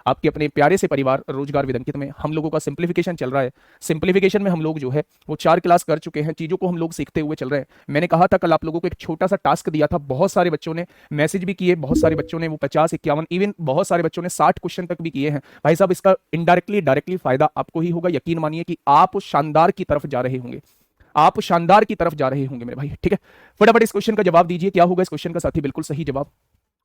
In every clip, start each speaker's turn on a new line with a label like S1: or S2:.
S1: आपके अपने प्यारे से परिवार रोजगार विदंकित में हम लोगों का सिंप्लीफिकेशन चल रहा है। सिंप्लीफिकेशन में हम लोग जो है वो 4 क्लास कर चुके हैं, चीजों को हम लोग सीखते हुए चल रहे हैं। मैंने कहा था कल आप लोगों को एक छोटा सा टास्क दिया था, बहुत सारे बच्चों ने मैसेज भी किए, बहुत सारे बच्चों ने वो 50-51 इवन बहुत सारे बच्चों ने 60 क्वेश्चन तक भी किए हैं। भाई साहब इसका इनडायरेक्टली डायरेक्टली फायदा आपको ही होगा, यकीन मानिए कि आप शानदार की तरफ जा रहे होंगे, आप शानदार की तरफ जा रहे होंगे मेरे भाई। ठीक है, फटाफट इस क्वेश्चन का जवाब दीजिए, क्या होगा इस क्वेश्चन का साथी, बिल्कुल सही जवाब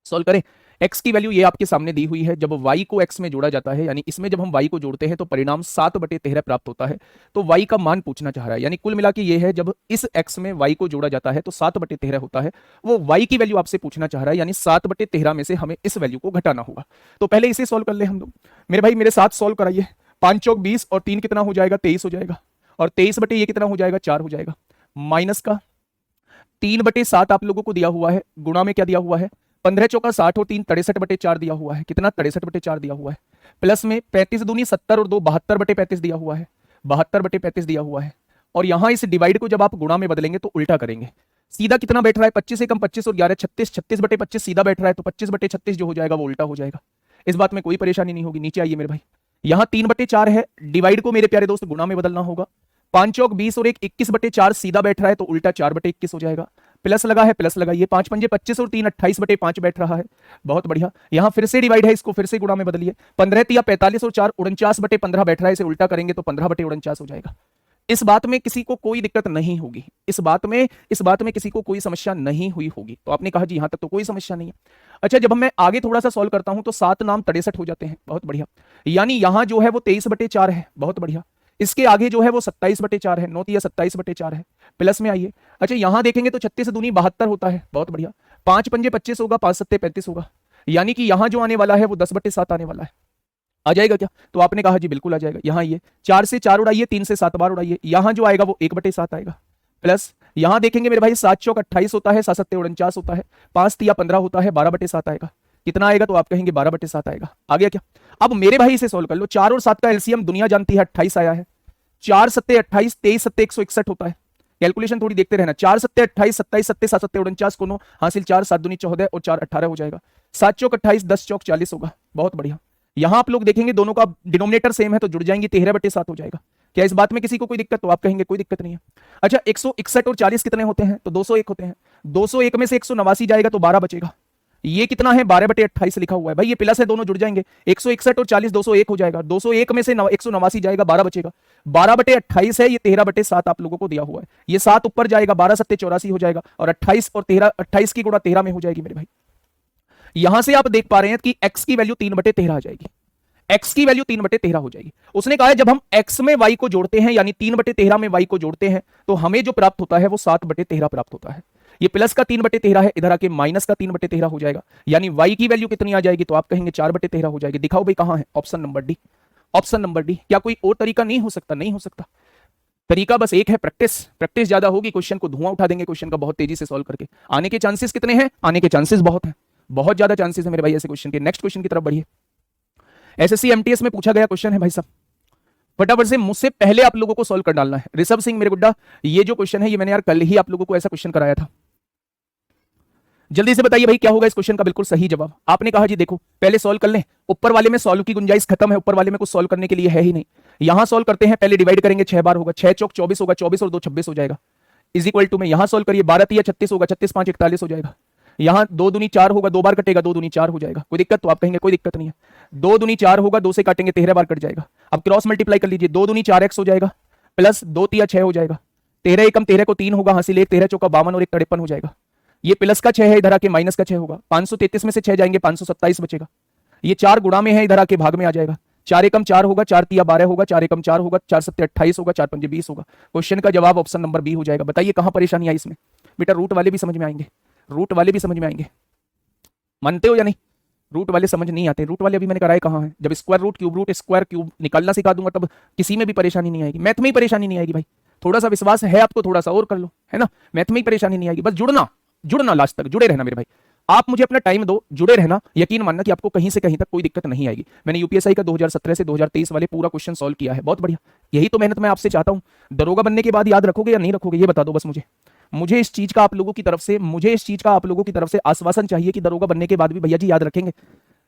S1: सॉल्व करें। x की वैल्यू ये आपके सामने दी हुई है, जब y को x में जोड़ा जाता है, यानी इसमें जब हम y को जोड़ते हैं तो परिणाम 7/13 प्राप्त होता है। तो y का मान पूछना चाह रहा है, यानी कुल मिला के ये है जब इस x में y को जोड़ा जाता है तो 7/13 होता है, वो y की वैल्यू आपसे पूछना चाह रहा है, यानी 7/13 में से हमें इस वैल्यू को घटाना होगा। तो पहले इसे सॉल्व कर ले हम लोग, मेरे भाई मेरे साथ सॉल्व कराइए। 5 चौक 20 और 3 कितना हो जाएगा, 23 हो जाएगा, और 23 बटे ये कितना हो जाएगा, 4 हो जाएगा, माइनस का 3/7 आप लोगों को दिया हुआ है, गुणा में क्या दिया हुआ है, 15 चौका 60 और 3 63/4 दिया हुआ है, कितना 63/4 दिया हुआ है, प्लस में 35 दूनी 70 और 2 72/35 दिया हुआ है, 72/35 दिया हुआ है। और यहां इस डिवाइड को जब आप गुणा में बदलेंगे तो उल्टा करेंगे, सीधा कितना बैठ रहा है, 25 से कम 25 और 11 36, 36/25 सीधा बैठ रहा है, तो 25/36 जो हो जाएगा वो उल्टा हो जाएगा। इस बात में कोई परेशानी नहीं होगी। नीचे आइए मेरे भाई, यहां 3/4 है, डिवाइड को मेरे प्यारे दोस्त गुणा में बदलना होगा। 5 चौक 20 और 1 21/4 सीधा बैठ रहा है तो उल्टा 4/21 हो जाएगा, प्लस लगा है प्लस लगाइए, 5 पंजे 25 और 3 28/5 बैठ रहा है, बहुत बढ़िया। यहां फिर से डिवाइड है, इसको फिर से गुणा में बदलिए, 15 तिया 45 और 4 49/15 बैठ रहा है, इसे उल्टा करेंगे तो 15/49 हो जाएगा। इस बात में किसी को कोई दिक्कत नहीं होगी, इस बात में किसी को कोई समस्या नहीं हुई होगी। तो आपने कहा जी यहां तक तो कोई समस्या नहीं है। अच्छा, जब मैं आगे थोड़ा सा सॉल्व करता हूं तो 7 नाम 63 हो जाते हैं, बहुत बढ़िया। यानी यहां जो है वो 23/4 है, बहुत बढ़िया। इसके आगे जो है वो 27/4 है, 9 तिया 27/4 है, प्लस में आइए। अच्छा, यहां देखेंगे तो 36 दूनी 72 होता है, बहुत बढ़िया। 5 पंजे 25 होगा, 5 सत्ते 35 होगा, यानी कि यहां जो आने वाला है वो 10/7 आने वाला है। आ जाएगा क्या? तो आपने कहा जी बिल्कुल आ जाएगा। यहां ये 4 से 4 उड़ाइए, 3 से 7 बार उड़ाइए, यहां जो आएगा वो 1/7 आएगा, प्लस यहां देखेंगे मेरे भाई 7 चौक 28 होता है, 7 सत्ते 49 होता है, 5 तिया 15 होता है, 12/7 आएगा, कितना आएगा? तो आप कहेंगे 12/7 आएगा। आ गया क्या? अब मेरे भाई इसे सोल्व कर लो। 4 और 7 का एलसीएम दुनिया जानती है 28 आया है, 4 सत्ते 28, 23 सत्ते 161 होता है। कैलकुलेशन थोड़ी देखते रहना, 4 सत्ते 28, 27 सत्ते 7 सत्ते 49 को 9 हासिल, 4 7 दूनी 14 और 4 18 हो जाएगा, 7 चौक 28, 10 चौक 40 होगा, बहुत बढ़िया। यहां आप लोग देखेंगे दोनों का डिनोमिनेटर सेम है तो जुड़ जाएंगे, 13/7 हो जाएगा। क्या इस बात में किसी को कोई दिक्कत? तो आप कहेंगे कोई दिक्कत नहीं है। अच्छा, 161 और 40 कितने होते हैं? तो 201 होते हैं, 201 में से 189 जाएगा तो 12 बचेगा। ये कितना है? 12/28 लिखा हुआ है भाई, ये प्लस है, दोनों जुड़ जाएंगे, 161 और 40 201 हो जाएगा, 201 में से 189 जाएगा, 12 बचेगा, 12/28 है, ये 13/7 आप लोगों को दिया हुआ है। ये 7 ऊपर जाएगा, 12 सत्ते 84 हो जाएगा, और 28 और 13, 28 की गुणा 13 में हो जाएगी मेरे भाई। यहां से आप देख पा रहे हैं कि x की वैल्यू 3/13 आ जाएगी, x की वैल्यू 3/13 हो जाएगी। उसने कहा है जब हम x में y को जोड़ते हैं, यानी 3/13 में y को जोड़ते हैं, तो हमें जो प्राप्त होता है वो 7/13 प्राप्त होता है। ये प्लस का 3/13 है, इधर आके माइनस का 3/13 हो जाएगा, यानी y की वैल्यू कितनी आ जाएगी? तो आप कहेंगे 4/13 हो जाएगी। दिखाओ भाई कहां है? Option number D, option number D. क्या कोई और तरीका नहीं हो सकता? नहीं हो सकता, तरीका बस एक है, प्रैक्टिस। प्रैक्टिस ज्यादा होगी, क्वेश्चन को धुआं उठा देंगे, क्वेश्चन का बहुत तेजी से सॉल्व करके। आने के चांसेस कितने हैं? आने के चांसेस बहुत हैं, बहुत ज्यादा चांसेस है मेरे भाई ऐसे क्वेश्चन के। नेक्स्ट क्वेश्चन की तरफ बढ़िए। एसएससी एमटीएस में पूछा गया क्वेश्चन है भाई साहब, फटाफट से मुझसे पहले आप लोगों को सॉल्व कर डालना है। ऋषभ सिंह मेरे गुड्डा, ये जो क्वेश्चन है ये मैंने यार कल ही आप लोगों को ऐसा क्वेश्चन कराया था। जल्दी से बताइए भाई क्या होगा इस क्वेश्चन का बिल्कुल सही जवाब। आपने कहा जी देखो पहले सॉल्व कर लें, ऊपर वाले में सॉल्व की गुंजाइश खत्म है, ऊपर वाले में कुछ सॉल्व करने के लिए है ही नहीं। यहां सॉल्व करते हैं, पहले डिवाइड करेंगे 6 बार होगा, 6 चौक 24 होगा, 24 और 2 26 हो जाएगा, इज इक्वल टू में यहां सॉल्व करिए, 12 तिया 36 होगा, 36 5 41 हो जाएगा। यहां 2 दूनी 4 होगा, 2 बार कटेगा, 2 दूनी 4 हो जाएगा। कोई दिक्कत? तो आप कहेंगे कोई दिक्कत नहीं है। 2 दूनी 4 होगा, 2 से काटेंगे 13 बार कट जाएगा। अब क्रॉस मल्टीप्लाई कर लीजिए, 2 दूनी 4x हो जाएगा, प्लस 2 तिया 6 हो जाएगा, 13 एकम 13 को 3 होगा, हासिल 1 13 चौका 52 और 1 53 हो जाएगा। ये प्लस का 6 है, इधर आके माइनस का 6 होगा, 533 में से 6 जाएंगे, 527 बचेगा। ये 4 गुणा में है, इधर आके भाग में आ जाएगा, 4 एकम 4 होगा, 4 तिया 12 होगा, 4 एकम 4 होगा, 4 सत्ते 28 होगा, 4 पंजे 20 होगा। क्वेश्चन का जवाब ऑप्शन नंबर बी हो जाएगा। बताइए कहां परेशानी आई इसमें? बेटा रूट वाले भी समझ में आएंगे, रूट वाले भी समझ में आएंगे, मानते हो या नहीं? रूट वाले समझ नहीं आते, रूट वाले अभी मैंने कराए कहां है? जब स्क्वायर रूट स्क्वायर क्यूब निकालना सिखा दूंगा तब किसी में भी परेशानी नहीं आएगी, मैथ में ही परेशानी नहीं आएगी भाई। थोड़ा सा विश्वास है आपको, थोड़ा सा और कर लो, है ना? मैथ में ही परेशानी नहीं आएगी, बस जुड़ना लास्ट तक जुड़े रहना मेरे भाई। आप मुझे अपना टाइम दो, जुड़े रहना, यकीन मानना कि आपको कहीं से कहीं तक कोई दिक्कत नहीं आएगी। मैंने यूपीएससी का 2017 से 2023 वाले पूरा क्वेश्चन सॉल्व किया है, बहुत बढ़िया। यही तो मेहनत मैं आपसे चाहता हूं। दरोगा बनने के बाद याद रखोगे या नहीं रखोगे ये बता दो बस मुझे इस चीज का आप लोगों की तरफ से आश्वासन चाहिए कि दरोगा बनने के बाद भी भैया जी याद रखेंगे,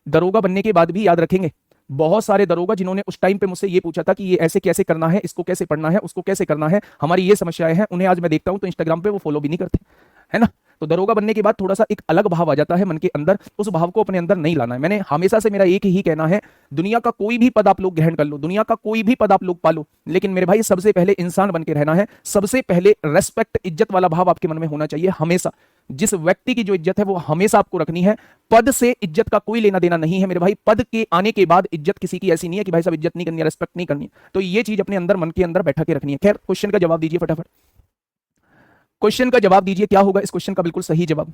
S1: दरोगा बनने के बाद भी याद रखेंगे। बहुत सारे दरोगा जिन्होंने उस टाइम पे मुझसे ये पूछा था कि ये ऐसे कैसे करना है, इसको कैसे पढ़ना है, उसको कैसे करना है, हमारी ये समस्याएं हैं, उन्हें आज मैं देखता हूं तो इंस्टाग्राम पे वो फॉलो भी नहीं करते, है ना। तो दरोगा बनने के बाद थोड़ा सा एक अलग भाव आ जाता है मन के अंदर, उस भाव को अपने अंदर नहीं लाना है। मैंने हमेशा से, मेरा एक ही कहना है, दुनिया का कोई भी पद आप लोग ग्रहण कर लो, दुनिया का कोई भी पद आप लोग पालो, लेकिन मेरे भाई सबसे पहले इंसान बन के रहना है। सबसे पहले रेस्पेक्ट, इज्जत वाला भाव आपके मन में होना चाहिए हमेशा। जिस व्यक्ति की जो इज्जत है वो हमेशा आपको रखनी है। पद से इज्जत का कोई लेना देना नहीं है मेरे भाई। पद के आने के बाद इज्जत किसी की ऐसी नहीं है कि भाई साहब इज्जत नहीं करनी है, रेस्पेक्ट नहीं करनी है। तो ये चीज अपने अंदर, मन के अंदर बैठा के रखनी है। खैर, क्वेश्चन का जवाब दीजिए फटाफट, क्वेश्चन का जवाब दीजिए, क्या होगा इस क्वेश्चन का बिल्कुल सही जवाब।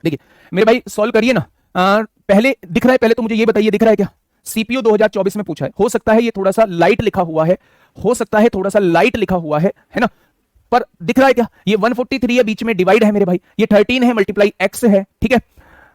S1: देखिए मेरे भाई, सॉल्व करिए ना। पहले दिख रहा है, पहले तो मुझे ये बताइए, दिख रहा है क्या? सीपीयू 2024 में पूछा है, हो सकता है ये थोड़ा सा लाइट लिखा हुआ है, हो सकता है थोड़ा सा लाइट लिखा हुआ है ना, पर दिख रहा है क्या? ये 143 है, बीच में डिवाइड है मेरे भाई, ये 13 है मल्टीप्लाई एक्स है, ठीक है,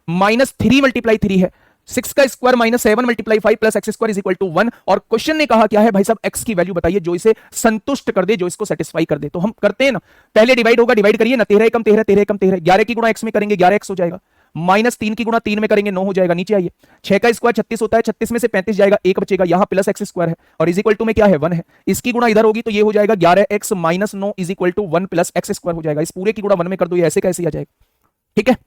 S1: -3 मल्टीप्लाई 3 है, 6 का square -7 multiply 5 plus x square is equal to 1। और क्वेश्चन ने कहा क्या है भाई साहब? एक्स की वैल्यू बताइए जो इसे संतुष्ट कर दे, जो इसको सेटिस्फाई कर दे। तो हम करते हैं ना, पहले डिवाइड होगा, डिवाइड करिए ना, 13 कम 13, 13 कम 13, 11 की गुणा एक्स में करेंगे 11x हो जाएगा, -3 की गुणा 3 में करेंगे 9 हो जाएगा। नीचे आइए, 6 का स्क्वायर 36 होता है, 36 में से 35 जाएगा, 1 बचेगा, यहां प्लस एक्स स्क्वायर है और इज इक्वल टू में क्या है? 1 है। इसकी गुणा इधर होगी तो ये हो जाएगा 11x - 9 is equal to 1 plus x square हो जाएगा। इस पूरे की गुणा 1 में कर दो, ये ऐसे कैसे आ जाएगा? ठीक है,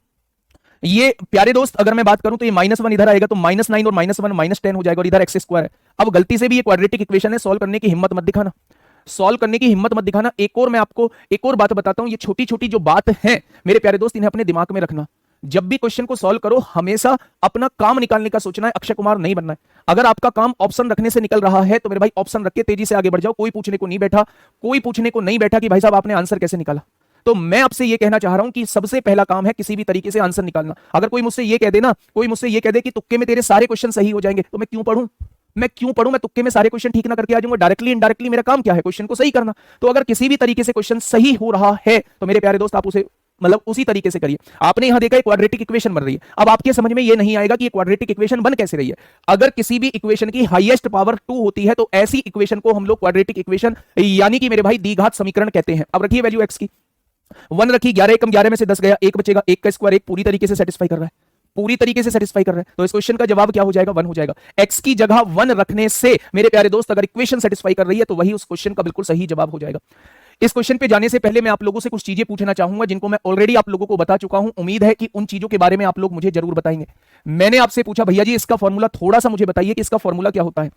S1: ये प्यारे दोस्त अगर मैं बात करूं तो ये -1 इधर आएगा तो -9 और -1 -10 हो जाएगा और इधर एक्स स्क्वायर है। अब गलती से भी ये क्वाड्रेटिक इक्वेशन है, सॉल्व करने की हिम्मत मत दिखाना, सॉल्व करने की हिम्मत मत दिखाना। एक और मैं आपको एक और बात बताता हूं, ये छोटी छोटी जो बात है मेरे प्यारे दोस्त, इन्हें अपने दिमाग में रखना। जब भी क्वेश्चन को सॉल्व करो हमेशा अपना काम निकालने का सोचना है, अक्षय कुमार नहीं बनना है। अगर आपका काम ऑप्शन रखने से निकल रहा है तो मेरे भाई ऑप्शन रख के तेजी से आगे बढ़ जाओ। कोई पूछने को नहीं बैठा, कोई पूछने को नहीं बैठा कि भाई साहब आपने आंसर कैसे निकाला। तो मैं आपसे ये कहना चाह रहा हूं कि सबसे पहला काम है किसी भी तरीके से आंसर निकालना। अगर कोई मुझसे ये कह दे ना, कोई मुझसे ये कह दे कि तुक्के में तेरे सारे क्वेश्चन सही हो जाएंगे, तो मैं क्यों पढ़ूं? मैं क्यों पढ़ूं? मैं तुक्के में सारे क्वेश्चन ठीक ना करके आ जाऊंगा। डायरेक्टली इनडायरेक्टली मेरा काम क्या है? क्वेश्चन को सही करना। तो अगर किसी भी तरीके से क्वेश्चन सही हो रहा है तो मेरे प्यारे दोस्त आप उसे मतलब उसी तरीके से करिए। आपने यहां देखा एक क्वाड्रेटिक इक्वेशन बन रही है, अब आपके समझ में ये नहीं आएगा कि क्वाड्रेटिक इक्वेशन बन कैसे रही है। अगर किसी भी इक्वेशन की हाईएस्ट पावर 2 होती है तो ऐसी इक्वेशन को हम लोग क्वाड्रेटिक इक्वेशन यानी कि मेरे भाई द्विघात समीकरण कहते हैं। अब रखिए वैल्यू एक्स की, 1 रखी, 11 कम 11 में से 10 गया, 1 बचेगा, 1 का स्क्वायर 1 पूरी तरीके से सेटिस्फाई कर रहा है, पूरी तरीके से सेटिस्फाई कर रहा है। तो इस क्वेश्चन का जवाब क्या हो जाएगा? 1 हो जाएगा। एक्स की जगह 1 रखने से मेरे प्यारे दोस्त अगर इक्वेशन सेटिस्फाई कर रही है तो वही उस क्वेश्चन का बिल्कुल सही जवाब हो जाएगा। इस क्वेश्चन पे जाने से पहले मैं आप लोगों से कुछ चीजें पूछना चाहूंगा जिनको मैं ऑलरेडी आप लोगों को बता चुका हूं। उम्मीद है कि उन चीजों के बारे में आप लोग मुझे जरूर बताएंगे। मैंने आपसे पूछा भैया जी इसका फॉर्मूला थोड़ा सा मुझे बताइए कि इसका फॉर्मूला क्या होता है।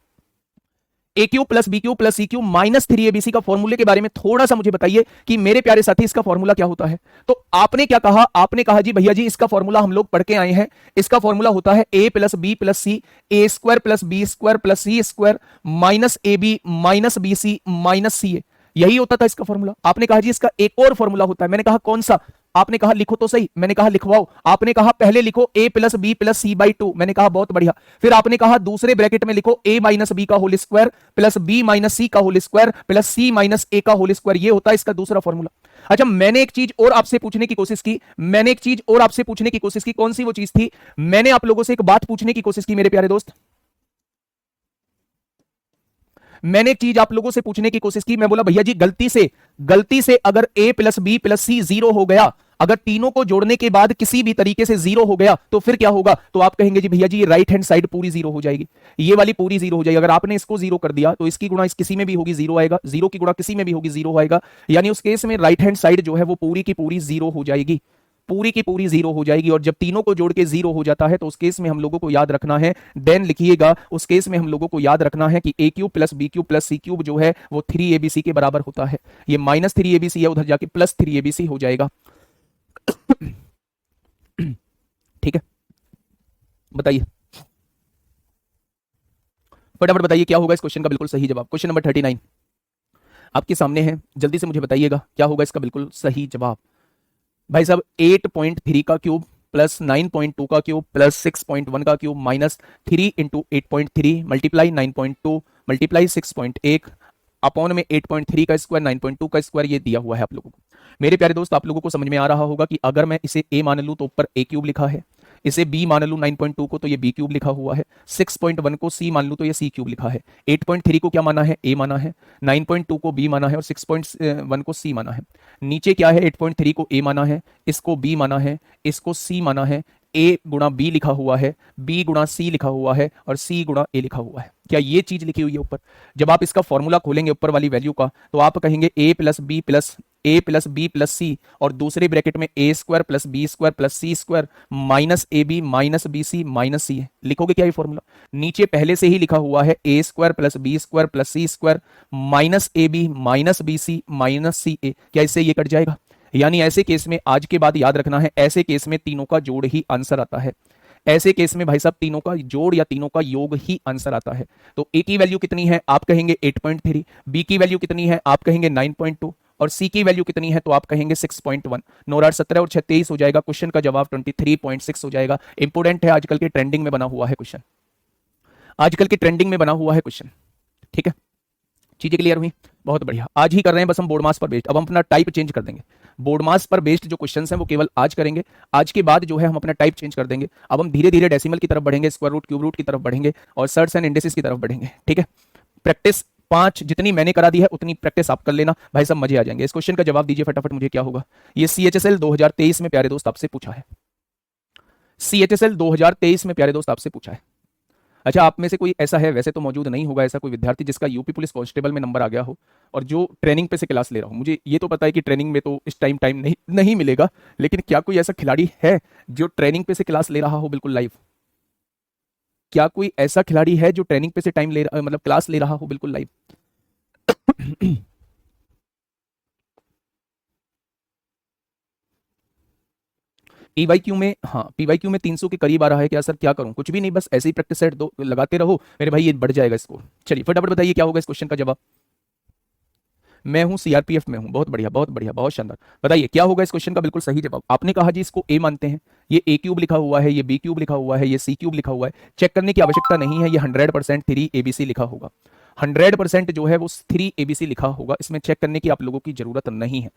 S1: A cube plus b cube plus c cube -3abc का फॉर्मूले के बारे में थोड़ा सा मुझे बताइए कि मेरे प्यारे साथी इसका फॉर्मूला क्या होता है। तो आपने क्या कहा? आपने कहा जी भैया जी इसका फॉर्मूला हम लोग पढ़ के आए हैं, इसका फॉर्मूला होता है a plus B plus C, A square plus B square plus C square -ab -bc -ca। यही होता था इसका फॉर्मूला। आपने कहा जी इसका एक और फॉर्मूला होता है। मैंने कहा कौन सा? आपने कहा लिखो तो सही। मैंने कहा लिखवाओ। आपने कहा पहले लिखो a plus B plus C by 2। मैंने कहा बहुत बढ़िया। फिर आपने कहा दूसरे ब्रैकेट में लिखो a माइनस बी का whole square plus b minus c का whole square plus c minus a का होल स्क्वायर। ये होता है इसका दूसरा फॉर्मूला। अच्छा, मैंने एक चीज और आपसे पूछने की कोशिश की, मैंने एक चीज और आपसे पूछने की कोशिश की। कौन सी वो चीज थी? मैंने आप लोगों से एक बात पूछने की कोशिश की मेरे प्यारे दोस्त। मैंने एक चीज आप लोगों से पूछने की कोशिश की। मैं बोला भैया जी गलती से अगर a प्लस बी प्लस सी 0 हो गया, अगर तीनों को जोड़ने के बाद किसी भी तरीके से 0 हो गया तो फिर क्या होगा? तो आप कहेंगे जी भैया जी ये राइट हैंड साइड पूरी 0 हो जाएगी, ये वाली पूरी 0 हो जाएगी। अगर आपने इसको 0 कर दिया तो इसकी गुणा इस किसी में भी होगी 0 आएगा, 0 की गुणा किसी में भी होगी 0 आएगा। यानी उस केस में राइट हैंड साइड जो है वो पूरी की पूरी 0 हो जाएगी, पूरी की पूरी 0 हो जाएगी। और जब तीनों को जोड़ के 0 हो जाता है तो उस केस में हम लोगों को याद रखना है, देन लिखिएगा, उस केस में हम लोगों को याद रखना है कि a cube plus B cube plus C cube जो है वो 3abc के बराबर होता है। ये -3abc है, उधर जाके +3abc हो जाएगा। ठीक है, बताइए फटाफट बताइए क्या होगा इस क्वेश्चन का बिल्कुल सही जवाब। क्वेश्चन नंबर 39 आपके सामने है, जल्दी से मुझे बताइएगा क्या होगा इसका बिल्कुल सही जवाब। भाई साहब 8.3 का क्यूब प्लस 9.2 का क्यूब प्लस 6.1 का cube -3 into 8.3 multiply 9.2 multiply 6.1 upon में 8.3 का स्क्वायर 9.2 का स्क्वायर। ये दिया हुआ है आप लोगों को। मेरे प्यारे दोस्त आप लोगों को समझ में आ रहा होगा कि अगर मैं इसे a मान लूं तो ऊपर a क्यूब लिखा है, इसे b मान लूं 9.2 को तो ये b क्यूब लिखा हुआ है, 6.1 को c मान लूं तो ये c क्यूब लिखा है, 8.3 को क्या माना है? a माना है, 9.2 को b माना है और 6.1 को c माना है। नीचे क्या है? 8.3 को a माना है, इसको b माना है, इसको c माना है, ए गुणा बी लिखा हुआ है, बी गुणा सी लिखा हुआ है और सी गुणा ए लिखा हुआ है। क्या ये चीज लिखी हुई है ऊपर? जब आप इसका फॉर्मूला खोलेंगे ऊपर वाली वैल्यू का, तो आप कहेंगे a plus B plus c और दूसरे ब्रैकेट में a square plus B square plus C square minus a b minus b c minus c है। लिखोगे क्या ये फॉर्मूला? नीचे पहले से ही लिखा हुआ है a square plus B square plus C square minus a b minus b c minus c a. क्या इससे ये कट जाएगा? यानी ऐसे केस में आज के बाद याद रखना है, ऐसे केस में तीनों का जोड़ ही आंसर आता है। ऐसे केस में भाई साहब तीनों का जोड़ या तीनों का योग ही आंसर आता है। तो ए की वैल्यू कितनी है? आप कहेंगे 8.3, बी की वैल्यू कितनी है? आप कहेंगे 9.2 और सी की वैल्यू कितनी है? तो आप कहेंगे 6.1। 9 8 17 और 6 23 हो जाएगा। क्वेश्चन का जवाब 23.6 हो जाएगा। इंपोर्टेंट है, आजकल के ट्रेंडिंग में बना हुआ है क्वेश्चन, आजकल के ट्रेंडिंग में बना हुआ है क्वेश्चन। ठीक है, चीजें क्लियर हुई? बहुत बढ़िया। आज ही कर रहे हैं बस हम बोर्ड मास पर बेस्ड। अब हम अपना टाइप चेंज कर देंगे। बोर्ड मास पर बेस्ड जो क्वेश्चंस हैं वो केवल आज करेंगे। आज के बाद जो है हम अपना टाइप चेंज कर देंगे। अब हम धीरे धीरे डेसिमल की तरफ बढ़ेंगे, स्क्वायर रूट क्यूब रूट की तरफ बढ़ेंगे और सर्ट्स एंड इंडेसिस की तरफ बढ़ेंगे। ठीक है, प्रैक्टिस 5 जितनी मैंने करा दी है उतनी प्रैक्टिस आप कर लेना भाई साहब, मजे आ जाएंगे। इस क्वेश्चन का जवाब दीजिए फटाफट मुझे, क्या होगा? ये CHSL 2023 में प्यारे दोस्त आपसे पूछा है। CHSL 2023 में प्यारे दोस्त आपसे पूछा है। अच्छा, आप में से कोई ऐसा है, वैसे तो मौजूद नहीं होगा ऐसा कोई विद्यार्थी जिसका यूपी पुलिस कांस्टेबल में नंबर आ गया हो और जो ट्रेनिंग पे से क्लास ले रहा हो। मुझे ये तो पता है कि ट्रेनिंग में तो इस टाइम नहीं मिलेगा, लेकिन क्या कोई ऐसा खिलाड़ी है जो ट्रेनिंग पे से क्लास ले रहा हो बिल्कुल लाइव? क्या कोई ऐसा खिलाड़ी है जो ट्रेनिंग पे से टाइम ले रहा, मतलब क्लास ले रहा हो बिल्कुल लाइव? पीवाईक्यू में, हाँ पीवाईक्यू में 300 के करीब आ रहा है। क्या सर क्या करूं? कुछ भी नहीं, बस ऐसे ही प्रैक्टिस सेट दो, लगाते रहो मेरे भाई, ये बढ़ जाएगा स्कोर। चलिए फटाफट बताइए क्या होगा इस क्वेश्चन का जवाब। मैं हूं सीआरपीएफ में हूं। बहुत बढ़िया बहुत बढ़िया, बहुत शानदार। बताइए क्या होगा इस क्वेश्चन का बिल्कुल सही जवाब। आपने कहा जी इसको ए मानते हैं, ये ए क्यूब लिखा हुआ है, ये बी क्यूब लिखा हुआ है, ये सी क्यूब लिखा हुआ है। चेक करने की आवश्यकता नहीं है, ये 100% 3 ABC लिखा होगा। 100% जो है वो 3 ABC लिखा होगा, इसमें चेक करने की आप लोगों की जरूरत नहीं है।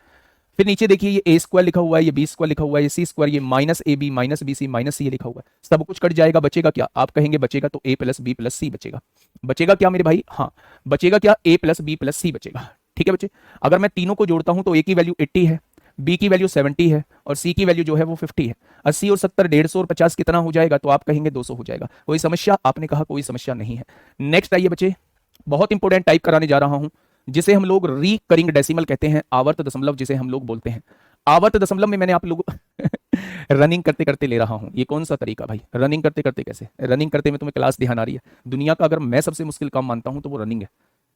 S1: फिर नीचे देखिए ये ए स्क्वायर लिखा हुआ है, ये बी स्क्वायर लिखा हुआ है, ये सी स्क्वायर, ये minus a b minus b c minus c लिखा हुआ है। सब कुछ कट जाएगा, बचेगा क्या? आप कहेंगे बचेगा तो ए प्लस बी प्लस सी बचेगा। बचेगा क्या मेरे भाई? हाँ बचेगा क्या? ए प्लस बी प्लस सी बचेगा। ठीक है बच्चे, अगर मैं तीनों को जोड़ता हूं तो ए की वैल्यू 80 है, बी की वैल्यू 70 है और सी की वैल्यू जो है वो 50 है। 80 और 70 150 और 50 कितना हो जाएगा? तो आप कहेंगे 200 हो जाएगा। कोई समस्या? आपने कहा कोई समस्या नहीं है। नेक्स्ट आइए बच्चे, बहुत इंपॉर्टेंट टाइप कराने जा रहा हूं, जिसे हम लोग रिकरिंग डेसिमल कहते हैं, आवर्त दशमलव जिसे हम लोग बोलते हैं। आवर्त दशमलव में मैंने आप लोगों रनिंग करते करते ले रहा हूं। ये कौन सा तरीका भाई? रनिंग करते करते कैसे? रनिंग करते में तुम्हें क्लास ध्यान आ रही है? दुनिया का अगर मैं सबसे मुश्किल काम मानता हूं तो वो रनिंग है।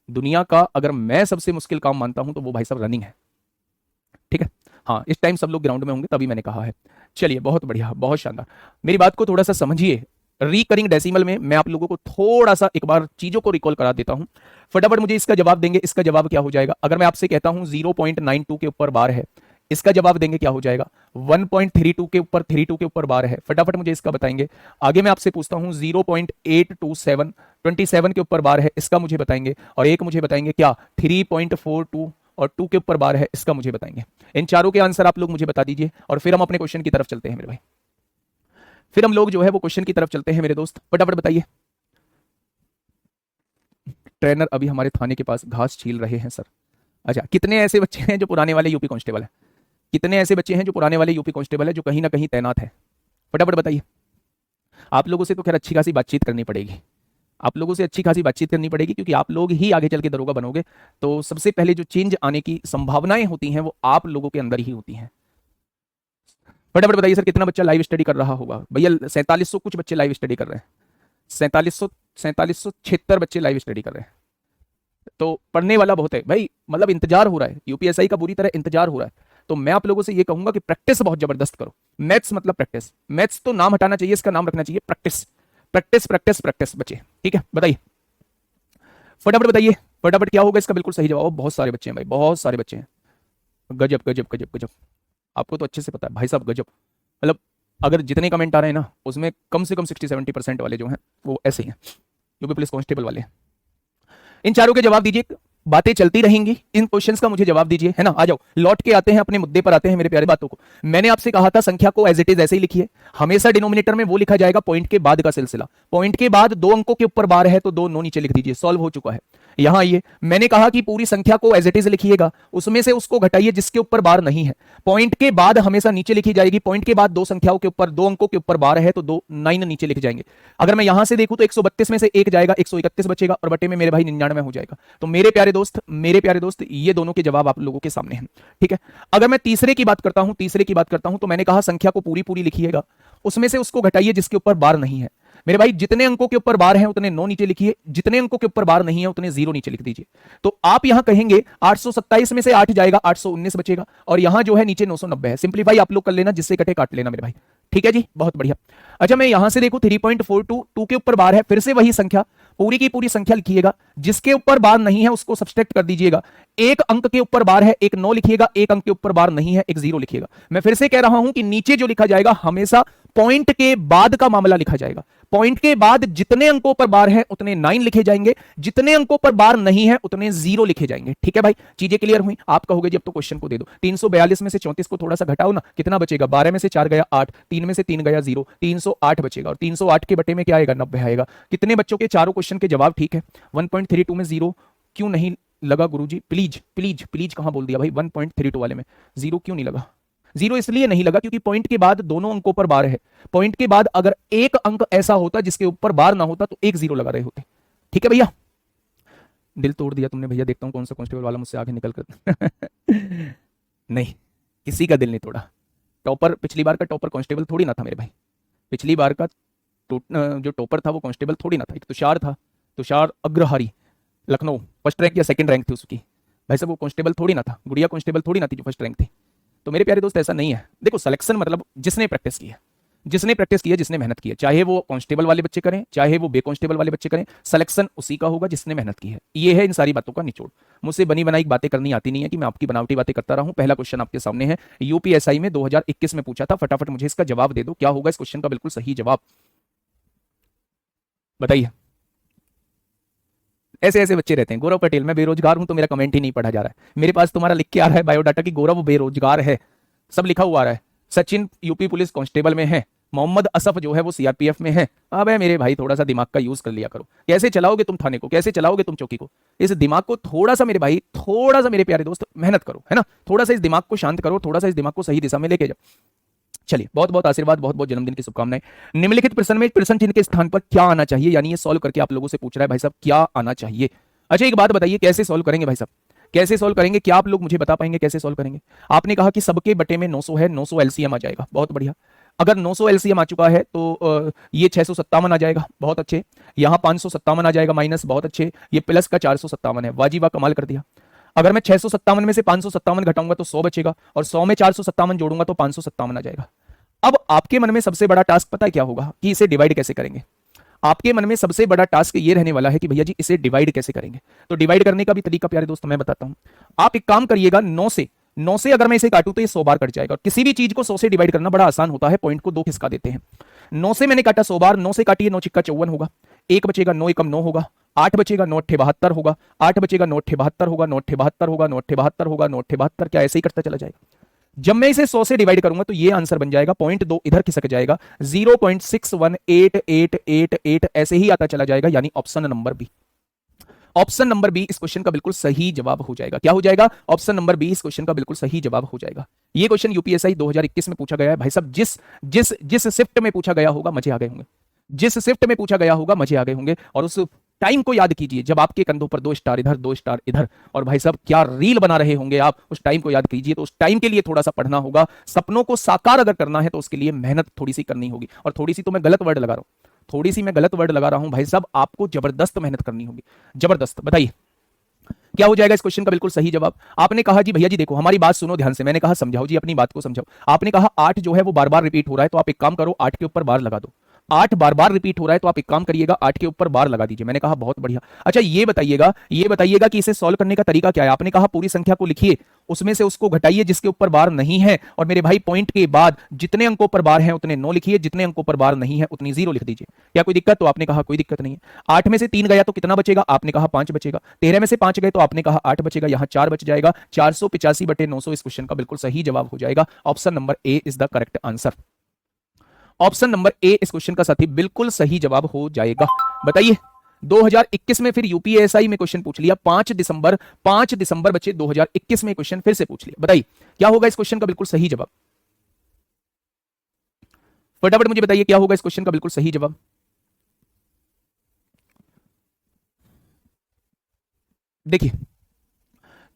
S1: दुनिया का अगर मैं सबसे मुश्किल काम मानता हूं तो वो भाई साहब रनिंग है। ठीक है, हाँ इस टाइम सब लोग ग्राउंड में होंगे तभी मैंने कहा है। चलिए बहुत बढ़िया बहुत शानदार, मेरी बात को थोड़ा सा समझिए। रिकरिंग डेसिमल में मैं आप लोगों को थोड़ा सा एक बार चीजों को रिकॉल करा देता हूं, फटाफट मुझे इसका जवाब देंगे। इसका जवाब क्या हो जाएगा? अगर मैं आपसे कहता हूं 0.92 के ऊपर बार है, इसका जवाब देंगे क्या हो जाएगा? 1.32 के ऊपर 32 के ऊपर बार है, फटाफट मुझे इसका बताएंगे। आगे मैं आपसे पूछता हूं 0.827 27 के ऊपर बार है, इसका मुझे बताएंगे। और एक मुझे बताएंगे क्या 3.42 और 2 के ऊपर बार है, इसका मुझे बताएंगे। इन चारों के आंसर आप लोग मुझे बता दीजिए और फिर हम अपने क्वेश्चन की तरफ चलते हैं मेरे भाई। फिर हम लोग जो है वो क्वेश्चन की तरफ चलते हैं मेरे दोस्त, फटाफट बताइए। ट्रेनर अभी हमारे थाने के पास घास छील रहे हैं सर। अच्छा, कितने ऐसे बच्चे हैं जो पुराने वाले यूपी कांस्टेबल है? कितने ऐसे बच्चे हैं जो पुराने वाले यूपी कांस्टेबल है, जो कहीं ना कहीं तैनात है? फटाफट बताइए। आप लोगों से तो खैर अच्छी खासी बातचीत करनी पड़ेगी, आप लोगों से अच्छी खासी बातचीत करनी पड़ेगी, क्योंकि आप लोग ही आगे चल के दरोगा बनोगे। तो सबसे पहले जो चेंज आने की संभावनाएं होती हैं वो आप लोगों के अंदर ही होती हैं। फटाफट बताइए सर, कितना बच्चा लाइव स्टडी कर रहा होगा? भैया 4700 कुछ बच्चे लाइव स्टडी कर रहे हैं, 4776 बच्चे लाइव स्टडी कर रहे हैं। तो पढ़ने वाला बहुत है भाई, मतलब इंतजार हो रहा है, यूपीएसआई का बुरी तरह इंतजार हो रहा है। तो मैं आप लोगों से ये कहूंगा कि प्रैक्टिस बहुत जबरदस्त करो। मैथ्स मतलब प्रैक्टिस, मैथ्स तो नाम हटाना चाहिए, इसका नाम रखना चाहिए प्रैक्टिस। प्रैक्टिस प्रैक्टिस प्रैक्टिस बच्चे, ठीक है? बताइए फटाफट बताइए, फटाफट क्या होगा इसका बिल्कुल सही जवाब? बहुत सारे बच्चे हैं भाई, बहुत सारे बच्चे हैं। गजब गजब गजब गजब, आपको तो अच्छे से पता है भाई साहब, गजब। मतलब अगर जितने कमेंट आ रहे हैं ना, उसमें कम से कम 60-70% वाले जो हैं वो ऐसे ही हैं, यूपी पुलिस कांस्टेबल वाले। इन चारों के जवाब दीजिए, बातें चलती रहेंगी, इन क्वेश्चंस का मुझे जवाब दीजिए, है ना? आ जाओ, लौट के आते हैं अपने मुद्दे पर, आते हैं मेरे प्यारे बातों को। मैंने आपसे कहा था संख्या को एज इट इज ऐसे ही लिखिए, हमेशा डिनोमिनेटर में वो लिखा जाएगा पॉइंट के बाद का सिलसिला। पॉइंट के बाद 2 अंकों के ऊपर बार है तो 2 नीचे लिख दीजिए, सॉल्व हो चुका है। यहां आइए, मैंने कहा कि पूरी संख्या को एज इट इज लिखिएगा, उसमें से उसको घटाइए जिसके ऊपर बार नहीं है। पॉइंट के बाद हमेशा नीचे लिखी जाएगी, पॉइंट के बाद दो संख्याओं के ऊपर, दो अंकों के ऊपर बार है तो दो 9 नीचे लिखे जाएंगे। अगर मैं यहां से देखूं तो 132 में से एक जाएगा, 131 बचेगा और बटे में मेरे भाई 99 हो जाएगा। तो मेरे प्यारे दोस्त ये दोनों के जवाब आप लोगों के सामने हैं। ठीक है, अगर मैं तीसरे की बात करता हूं तो मैंने कहा संख्या को पूरी पूरी लिखिएगा, उसमें से उसको घटाइए जिसके ऊपर बार नहीं है। मेरे भाई जितने अंकों के ऊपर बार है उतने 9 नीचे लिखिए, जितने अंकों के ऊपर बार नहीं है उतने 0 नीचे लिख दीजिए। तो आप यहां कहेंगे 827 में से 8 जाएगा, 819 बचेगा और यहां जो है नीचे 990 है। सिंपलीफाई आप लोग कर लेना, जिससे कटे काट लेना मेरे भाई। ठीक है जी, बहुत बढ़िया। अच्छा, मैं यहां से देखूं 3.42, 2 के ऊपर बार है, फिर से वही संख्या, पूरी की पूरी संख्या लिखिएगा, जिसके ऊपर बार नहीं है उसको सब्सट्रैक्ट कर दीजिएगा। एक अंक के ऊपर बार है, एक 9 लिखिएगा, एक अंक के ऊपर बार नहीं है, एक 0 लिखिएगा। मैं फिर से कह रहा हूं कि नीचे जो लिखा जाएगा हमेशा पॉइंट के बाद का मामला लिखा जाएगा। पॉइंट के बाद जितने अंकों पर बार है उतने 9 लिखे जाएंगे, जितने अंकों पर बार नहीं है उतने 0 लिखे जाएंगे। ठीक है भाई, चीजें क्लियर हुई? आप कहोगे जी अब तो क्वेश्चन को दे दो। 342 में से 34 को थोड़ा सा घटाओ ना, कितना बचेगा? 12 में से 4 गया 8, 3 में से 3 गया 0, 308 बचेगा और 308 के बटे में क्या आएगा? 90 आएगा। कितने बच्चों के चारों क्वेश्चन के जवाब ठीक है? 1.32 में 0 क्यों नहीं लगा गुरुजी? प्लीज प्लीज प्लीज कहां बोल दिया भाई? 1.32 वाले में 0 क्यों नहीं लगा? 0 इसलिए नहीं लगा क्योंकि पॉइंट के बाद दोनों अंकों पर बार है। पॉइंट के बाद अगर एक अंक ऐसा होता जिसके ऊपर बार ना होता तो एक 0 लगा रहे होते। ठीक है भैया, दिल तोड़ दिया तुमने भैया। देखता हूं कौन सा कांस्टेबल वाला मुझसे आगे निकल कर नहीं, किसी का दिल नहीं तोड़ा। टॉपर, पिछली बार का टॉपर कांस्टेबल थोड़ी ना था मेरे भाई। पिछली बार का जो टॉपर था वो कांस्टेबल थोड़ी ना था। एक तुषार था, तुषार अग्रहारी, लखनऊ, फर्स्ट रैंक या सेकंड रैंक थी उसकी। भाई साहब वो कांस्टेबल थोड़ी ना था, गुड़िया कांस्टेबल थोड़ी ना थी जो फर्स्ट रैंक थी। तो मेरे प्यारे दोस्त ऐसा नहीं है। देखो, सिलेक्शन मतलब जिसने प्रैक्टिस की है, जिसने प्रैक्टिस की है, जिसने मेहनत की है, चाहे वो कांस्टेबल वाले बच्चे करें, चाहे वो बे कांस्टेबल वाले बच्चे करें, सिलेक्शन उसी का होगा जिसने मेहनत की है। ये है इन सारी बातों का निचोड़। मुझसे बनी बनाई बातें करनी आती नहीं है कि मैं आपकी बनावटी बातें करता रहूं। पहला क्वेश्चन आपके सामने है, यूपीएसआई में 2021 में पूछा था। फटाफट मुझे इसका जवाब दे दो, क्या होगा इस क्वेश्चन का बिल्कुल सही जवाब? बताइए। ऐसे ऐसे बच्चे रहते हैं। गौरव पटेल, मैं बेरोजगार हूं तो मेरा कमेंट ही नहीं पढ़ा जा रहा है। मेरे पास तुम्हारा लिख के आ रहा है बायोडाटा कि गौरव बेरोजगार है, सब लिखा हुआ आ रहा है। सचिन यूपी पुलिस कांस्टेबल में है, मोहम्मद असफ जो है वो सीआरपीएफ में है। अबे मेरे भाई थोड़ा सा दिमाग का यूज कर लिया करो। कैसे चलाओगे तुम थाने को, कैसे चलाओगे तुम चौकी को? इस दिमाग को थोड़ा सा मेरे भाई, थोड़ा सा मेरे प्यारे दोस्त मेहनत करो, है ना। थोड़ा सा इस दिमाग को शांत करो, थोड़ा सा इस दिमाग को सही दिशा में लेके जाओ। चलिए, बहुत बहुत आशीर्वाद, बहुत बहुत जन्मदिन की शुभकामनाएं। निम्नलिखित प्रश्न में प्रश्न चिन्ह के स्थान पर क्या आना चाहिए, यानी ये सॉल्व करके आप लोगों से पूछ रहा है भाई साहब क्या आना चाहिए। अच्छा, एक बात बताइए, कैसे सॉल्व करेंगे भाई साहब? कैसे सॉल्व करेंगे? क्या आप लोग मुझे बता पाएंगे कैसे सॉल्व करेंगे? आपने कहा कि सबके बटे में 900 है, 900 एलसीएम आ जाएगा। बहुत बढ़िया। अगर 900 एलसीएम आ चुका है तो ये 657 आ जाएगा। बहुत अच्छे। यहाँ 557 आ जाएगा माइनस। बहुत अच्छे। ये प्लस का 457 है। वाजिबा, कमाल कर दिया। अगर मैं 657 में से 557 घटाऊंगा तो 100 बचेगा और 100 में 457 जोड़ूंगा तो 557 आ जाएगा। अब आपके मन में सबसे बड़ा टास्क पता है क्या होगा? कि इसे डिवाइड कैसे करेंगे। आपके मन में सबसे बड़ा टास्क ये रहने वाला है कि भैया जी इसे डिवाइड कैसे करेंगे। तो डिवाइड करने का भी तरीका प्यारे दोस्तों मैं बताता हूं। आप एक काम करिएगा, 9 से अगर मैं इसे काटूं तो ये 100 बार कट जाएगा। किसी भी चीज को 100 से डिवाइड करना बड़ा आसान होता है, पॉइंट को 2 खिसका देते हैं। 9 से मैंने काटा 100 बार, 9 से काटिए 9 चिक्का 54 होगा, 1 बचेगा, 9 एकम 9 होगा, 8 बचेगा, 9 अट्ठे 72 होगा, 8 बचेगा, 9 अट्ठे 72 होगा, 9 अट्ठे 72 होगा, 9 अट्ठे 72 होगा, 9 अट्ठे 72, क्या ऐसे ही कटता चला जाएगा। जब मैं इसे 100 से डिवाइड करूंगा तो ये आंसर बन जाएगा, पॉइंट 2 इधर खिसक जाएगा, 0.61888 ऐसे ही आता चला जाएगा, यानी option number B. Option number B इस क्वेश्चन का बिल्कुल सही जवाब हो जाएगा। क्या हो जाएगा? ऑप्शन नंबर बी इस क्वेश्चन का बिल्कुल सही जवाब हो जाएगा। ये क्वेश्चन यूपीएसआई 2021 में पूछा गया है भाई साहब। जिस शिफ्ट में पूछा गया होगा मजे आ गए होंगे, जिस शिफ्ट में पूछा गया होगा मजे आ गए होंगे। और उस टाइम को याद कीजिए जब आपके कंधों पर 2 स्टार इधर 2 स्टार इधर, और भाई साहब क्या रील बना रहे होंगे आप। उस टाइम को याद कीजिए। तो उस टाइम के लिए थोड़ा सा पढ़ना होगा। सपनों को साकार अगर करना है तो उसके लिए मेहनत थोड़ी सी करनी होगी। और थोड़ी सी तो मैं गलत वर्ड लगा रहा हूं, थोड़ी सी मैं गलत वर्ड लगा रहा हूं भाई साहब। आपको जबरदस्त मेहनत करनी होगी, जबरदस्त। बताइए क्या हो जाएगा इस क्वेश्चन का बिल्कुल सही जवाब? आपने कहा जी भैया जी देखो हमारी बात सुनो ध्यान से। मैंने कहा समझाओ जी, अपनी बात को समझाओ। आपने कहा 8 जो है वो बार बार रिपीट हो रहा है, तो आप एक काम करो 8 के ऊपर बार लगा दो। 8 बार बार रिपीट हो रहा है तो आप एक काम करिएगा 8 के ऊपर बार लगा दीजिए। मैंने कहा बहुत बढ़िया। अच्छा ये बताइएगा कि इसे सॉल्व करने का तरीका क्या है। आपने कहा पूरी संख्या को लिखिए, उसमें से उसको घटाइए जिसके ऊपर बार नहीं है, और मेरे भाई पॉइंट के बाद जितने अंकों पर बार है उतने 9 लिखिए, जितने अंकों पर बार नहीं है उतनी 0 लिख दीजिए। क्या कोई दिक्कत? तो आपने कहा कोई दिक्कत नहीं है। 8 में से 3 गया तो कितना बचेगा? आपने कहा 5 बचेगा। 13 में से 5 गए तो आपने कहा 8 बचेगा, यहां 4 बच जाएगा। 485/900 इस क्वेश्चन का बिल्कुल सही जवाब हो जाएगा। Option number A is the correct answer. Option number A इस क्वेश्चन का साथी बिल्कुल सही जवाब हो जाएगा। बताइए 2021 में फिर यूपीएसआई में क्वेश्चन पूछ लिया 5 दिसंबर बच्चे 2021 में क्वेश्चन फिर से पूछ लिया। बताइए क्या होगा इस क्वेश्चन का बिल्कुल सही जवाब? फटाफट मुझे बताइए क्या होगा इस क्वेश्चन का बिल्कुल सही जवाब? देखिए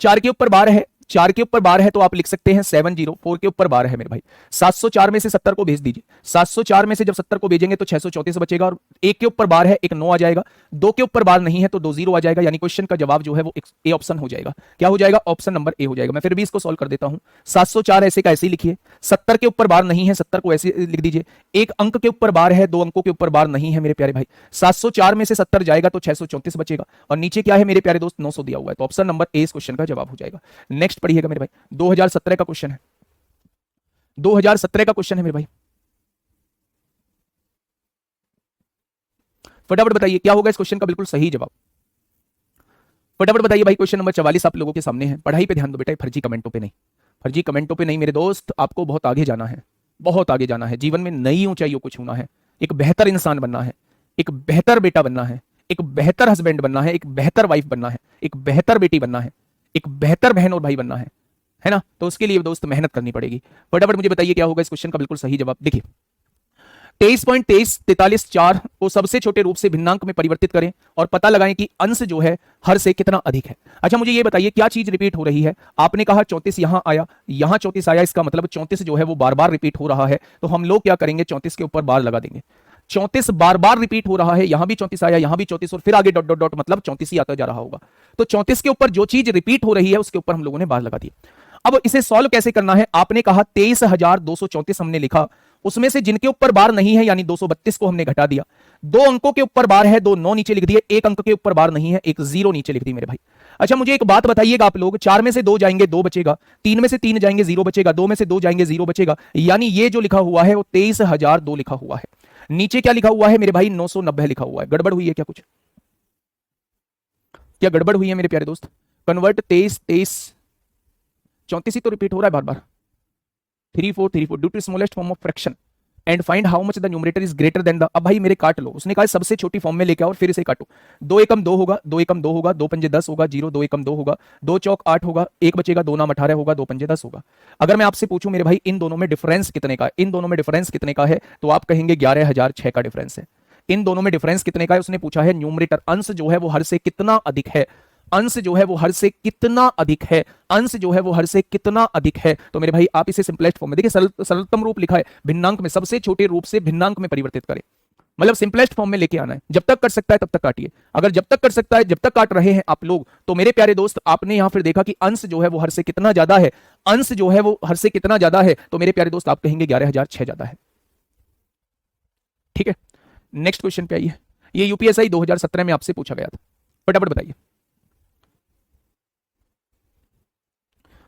S1: 4 के ऊपर बार है, 4 के ऊपर बार है तो आप लिख सकते हैं 70, 4 के ऊपर बार है मेरे भाई। 704 में से 70 को भेज दीजिए, 704 में से जब 70 को भेजेंगे तो 634 बचेगा, और 1 के ऊपर बार है, एक 9 आ जाएगा, 2 के ऊपर बार नहीं है तो 2 0 आ जाएगा, यानी क्वेश्चन का जवाब जो है वो ए ऑप्शन हो जाएगा। क्या हो जाएगा? ऑप्शन नंबर ए हो जाएगा। मैं फिर भी इसको सॉल्व कर देता हूं। 704 ऐसे का ऐसे ही लिखिए, 70 के ऊपर बार नहीं है, 70 को ऐसे लिख दीजिए, 1 अंक के ऊपर बार है, 2 अंकों के ऊपर बार नहीं है मेरे प्यारे भाई। 704 में से 70 जाएगा तो 634 बचेगा, और नीचे क्या है मेरे प्यारे दोस्त? 900 दिया हुआ है, तो ऑप्शन नंबर ए इस क्वेश्चन का जवाब हो जाएगा। नेक्स्ट पढ़िएगा मेरे भाई, 2017 का क्वेश्चन है, 2017 का क्वेश्चन है मेरे भाई। फटाफट बताइए क्या होगा इस क्वेश्चन का बिल्कुल सही जवाब? फटाफट बताइए भाई। क्वेश्चन नंबर 44 आप लोगों के सामने है। पढ़ाई पे ध्यान दो बेटा, फर्जी कमेंटों पे नहीं, फर्जी कमेंटों पे नहीं मेरे दोस्त। आपको बहुत आगे जाना है, बहुत आगे जाना है, जीवन में नई ऊंचाइयों को छूना है, एक बेहतर इंसान बनना है, एक बेहतर बेटा बनना है, एक बेहतर हस्बैंड बनना है, एक बेहतर वाइफ बनना है, एक बेहतर बेटी बनना है, एक बेहतर बहन और भाई बनना है ना? तो उसके लिए दोस्त मेहनत करनी पड़ेगी। फटाफट मुझे बताइए क्या होगा इस क्वेश्चन का बिल्कुल सही जवाब? देखिए 23.2343 को सबसे छोटे रूप से भिन्नांक में परिवर्तित करें और पता लगाएं कि अंश जो है हर से कितना अधिक है। अच्छा मुझे ये बताइए क्या चीज रिपीट हो रही है? आपने कहा 34 यहां आया, यहां 34 आया, इसका मतलब 34 जो है वो बार बार रिपीट हो रहा है, तो हम लोग क्या करेंगे? 34 के ऊपर बार लगा देंगे। 34 बार बार रिपीट हो रहा है, यहां भी 34 आया, यहां भी 34, और फिर आगे डॉट डॉट डॉट, मतलब 34 ही आता जा रहा होगा। तो 34 के ऊपर जो चीज रिपीट हो रही है उसके ऊपर हम लोगों ने बार लगा दी। अब इसे सॉल्व कैसे करना है? आपने कहा 23,234 हमने लिखा, उसमें से जिनके ऊपर बार नहीं है यानी 232 को हमने घटा दिया, 2 अंकों के ऊपर बार है, 2 9 नीचे लिख दिए, 1 अंक के ऊपर बार नहीं है, 1 0 नीचे लिख दी मेरे भाई। अच्छा मुझे एक बात बताइएगा आप लोग, 4 में से 2 जाएंगे 2 बचेगा, 3 में से 3 जाएंगे 0 बचेगा, 2 में से 2 जाएंगे 0 बचेगा, यानी ये जो लिखा हुआ है वो 23,002 लिखा हुआ है। नीचे क्या लिखा हुआ है मेरे भाई? 990 लिखा हुआ है। गड़बड़ हुई है क्या कुछ? क्या गड़बड़ हुई है मेरे प्यारे दोस्त? कन्वर्ट 23 23 34 ही तो रिपीट हो रहा है बार बार। 3434 due to smallest form of fraction and find how much the numerator is greater than the. अब भाई मेरे काट लो, उसने कहा सबसे छोटी फॉर्म में लेके आओ और फिर इसे काटो। 2 एकम 2 होगा, 2 एकम 2 होगा, 2 पंजे 10 होगा, 0 2 एकम 2 होगा, 2 चौक 8 होगा, 1 बचेगा, 2 नाम 18 होगा, 2 पंजे 10 होगा। अगर मैं आपसे पूछूं मेरे भाई इन दोनों में डिफरेंस कितने का है, इन दोनों में डिफरेंस कितने का है, तो आप कहेंगे 11,006 का डिफरेंस है। इन दोनों में डिफरेंस कितने का है? उसने पूछा है न्यूमरेटर, अंश जो है वो हर से कितना अधिक है, अंश जो है वो हर से कितना अधिक है, अंश जो है वो हर से कितना अधिक है। तो मेरे भाई आप इसे सिंपलेस्ट फॉर्म में देखिए, सरलतम रूप लिखा है, भिन्नांक में सबसे छोटे रूप से भिन्नांक में परिवर्तित करें, मतलब सिंपलेस्ट फॉर्म में लेके आना है। जब तक कर सकता है तब तक काटिए, अगर जब तक कर सकता है जब तक काट रहे हैं आप लोग, तो मेरे प्यारे दोस्त आपने यहां फिर देखा कि अंश जो है वो हर से कितना ज्यादा है, अंश जो है वो हर से कितना ज्यादा है, तो मेरे प्यारे दोस्त आप कहेंगे 11,006 ज्यादा है। ठीक है, नेक्स्ट क्वेश्चन पे आइए। ये यूपीएसआई 2017 में आपसे पूछा गया था, फटाफट बताइए,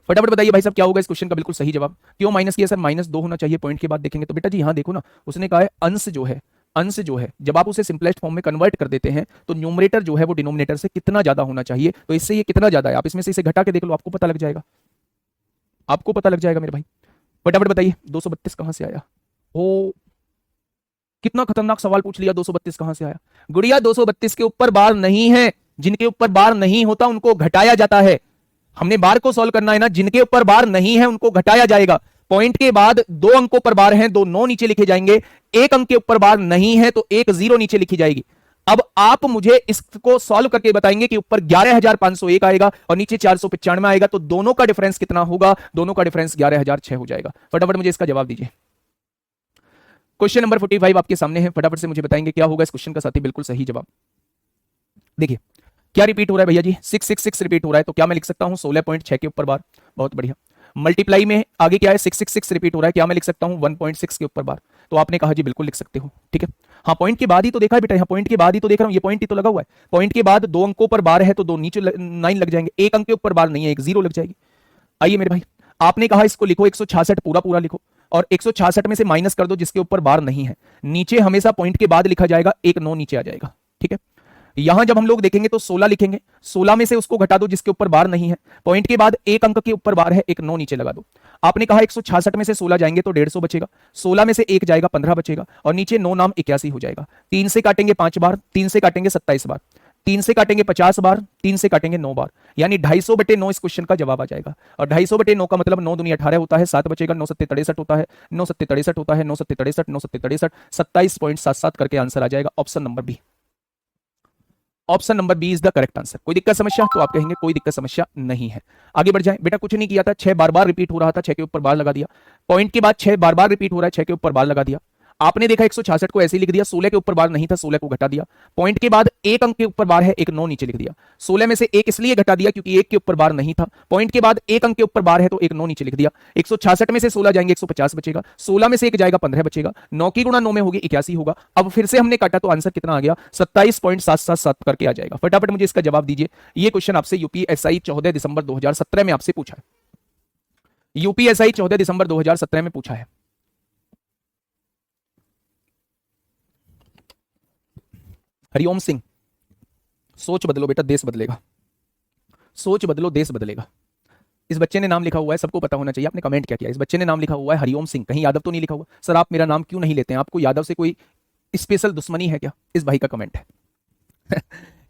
S1: फटाफट बताइए भाई साहब क्या होगा इस क्वेश्चन का बिल्कुल सही जवाब? क्यों माइनस किया सर? -2 होना चाहिए पॉइंट के बाद देखेंगे। तो बेटा जी यहां देखो ना, उसने कहा है अंश जो है, अंश जो है जब आप उसे सिंपलेस्ट फॉर्म में कन्वर्ट कर देते हैं तो न्यूमरेटर जो है वो डिनोमिनेटर से कितना ज्यादा होना चाहिए। तो इससे ये कितना ज्यादा है, आप इसमें से इसे घटा के देख लो, आपको पता लग जाएगा, आपको पता लग जाएगा मेरे भाई। फटाफट बताइए 232 कहां से आया? ओ कितना खतरनाक सवाल पूछ लिया, 232 कहां से आया? गुड़िया 232 के ऊपर बार नहीं है, जिनके ऊपर बार नहीं होता उनको घटाया जाता है। हमने बार को सॉल्व करना है ना, जिनके ऊपर बार नहीं है उनको घटाया जाएगा। पॉइंट के बाद 2 अंकों पर बार हैं, 2 9 नीचे लिखे जाएंगे, 1 अंक के ऊपर बार नहीं है तो 1 0 नीचे लिखी जाएगी। अब आप मुझे इसको सॉल्व करके बताएंगे कि ऊपर 11,501 आएगा और नीचे 495 आएगा, तो दोनों का डिफरेंस कितना होगा? दोनों का डिफरेंस 11,006 हो जाएगा। फटाफट मुझे इसका जवाब दीजिए। क्वेश्चन नंबर 45 आपके सामने है, फटाफट से मुझे बताएंगे क्या होगा इस क्वेश्चन का साथी बिल्कुल सही जवाब? देखिए क्या रिपीट हो रहा है भैया जी? 666 रिपीट हो रहा है, तो क्या मैं लिख सकता हूं 16.6 के ऊपर बार? बहुत बढ़िया। मल्टीप्लाई में आगे क्या है? 666 रिपीट हो रहा है, क्या मैं लिख सकता हूं 1.6 के ऊपर बार? तो आपने कहा जी बिल्कुल लिख सकते हो। ठीक है, हाँ पॉइंट के बाद ही तो देखा है बेटा, यहाँ पॉइंट के बाद ही तो देख रहा हूँ, ये पॉइंट ही तो लगा हुआ है। पॉइंट के बाद 2 अंकों पर बार है तो 2 नीचे 9 लग जाएंगे, 1 अंक के ऊपर बार नहीं है, 1 0 लग जाएगी। आइए मेरे भाई, आपने कहा इसको लिखो 166 पूरा पूरा लिखो, और 166 में से माइनस कर दो जिसके ऊपर बार नहीं है। नीचे हमेशा पॉइंट के बाद लिखा जाएगा, 1 9 नीचे आ जाएगा। ठीक है, यहां जब हम लोग देखेंगे तो 16 लिखेंगे, 16 में से उसको घटा दो जिसके ऊपर बार नहीं है, पॉइंट के बाद 1 अंक के ऊपर बार है, 1 9 नीचे लगा दो। आपने कहा 166 में से 16 जाएंगे तो 150 बचेगा, 16 में से 1 जाएगा 15 बचेगा, और नीचे 9 नाम 81 हो जाएगा। 3 से काटेंगे 5 बार, 3 से काटेंगे 27 बार, 3 से काटेंगे 50 बार, 3 से काटेंगे 9 बार, यानी 250/9 इस क्वेश्चन का जवाब आ जाएगा। और 250/9 का मतलब 9 दूनी 18 होता है, 7 बचेगा, 9 सत्ते 63 होता है, 9 सत्ते 63 होता है, 9 सत्ते 63, 9 सत्ते 63, 27.77 करके आंसर आ जाएगा option number B. Option number B is the correct answer. कोई दिक्कत समस्या? तो आप कहेंगे कोई दिक्कत समस्या नहीं है। आगे बढ़ जाए। बेटा कुछ नहीं किया था, 6 बार बार रिपीट हो रहा था, 6 के ऊपर बार लगा दिया। पॉइंट के बाद 6 बार बार रिपीट हो रहा है, 6 के ऊपर बार लगा दिया। आपने देखा 166 को ऐसे ही लिख दिया, 16 के ऊपर बार नहीं था, 16 को घटा दिया। पॉइंट के बाद 1 अंक के ऊपर बार है, 1 9 नीचे लिख दिया। 16 में से 1 इसलिए घटा दिया क्योंकि 1 के ऊपर बार नहीं था। पॉइंट के बाद 1 अंक के ऊपर बार है तो 1 9 नीचे लिख दिया। 166 में से 16 जाएंगे 150 बचेगा, 16 में से 1 जाएगा 15 बचेगा, 9 की गुणा 9 में होगी 81 होगा। अब फिर से हमने काटा तो आंसर कितना आ गया? 27.777 करके आ जाएगा। फटाफट मुझे इसका जवाब दीजिए। ये क्वेश्चन आपसे यूपीएसआई 14 दिसंबर 2017 में आपसे पूछा है। यूपीएसआई 14 दिसंबर 2017 में पूछा है। हरिओम सिंह, सोच बदलो बेटा, देश बदलेगा। सोच बदलो, देश बदलेगा। इस बच्चे ने नाम लिखा हुआ है, सबको पता होना चाहिए। आपने कमेंट क्या किया? इस बच्चे ने नाम लिखा हुआ है हरिओम सिंह, कहीं यादव तो नहीं लिखा हुआ? सर आप मेरा नाम क्यों नहीं लेते हैं? आपको यादव से कोई स्पेशल दुश्मनी है क्या? इस भाई का कमेंट है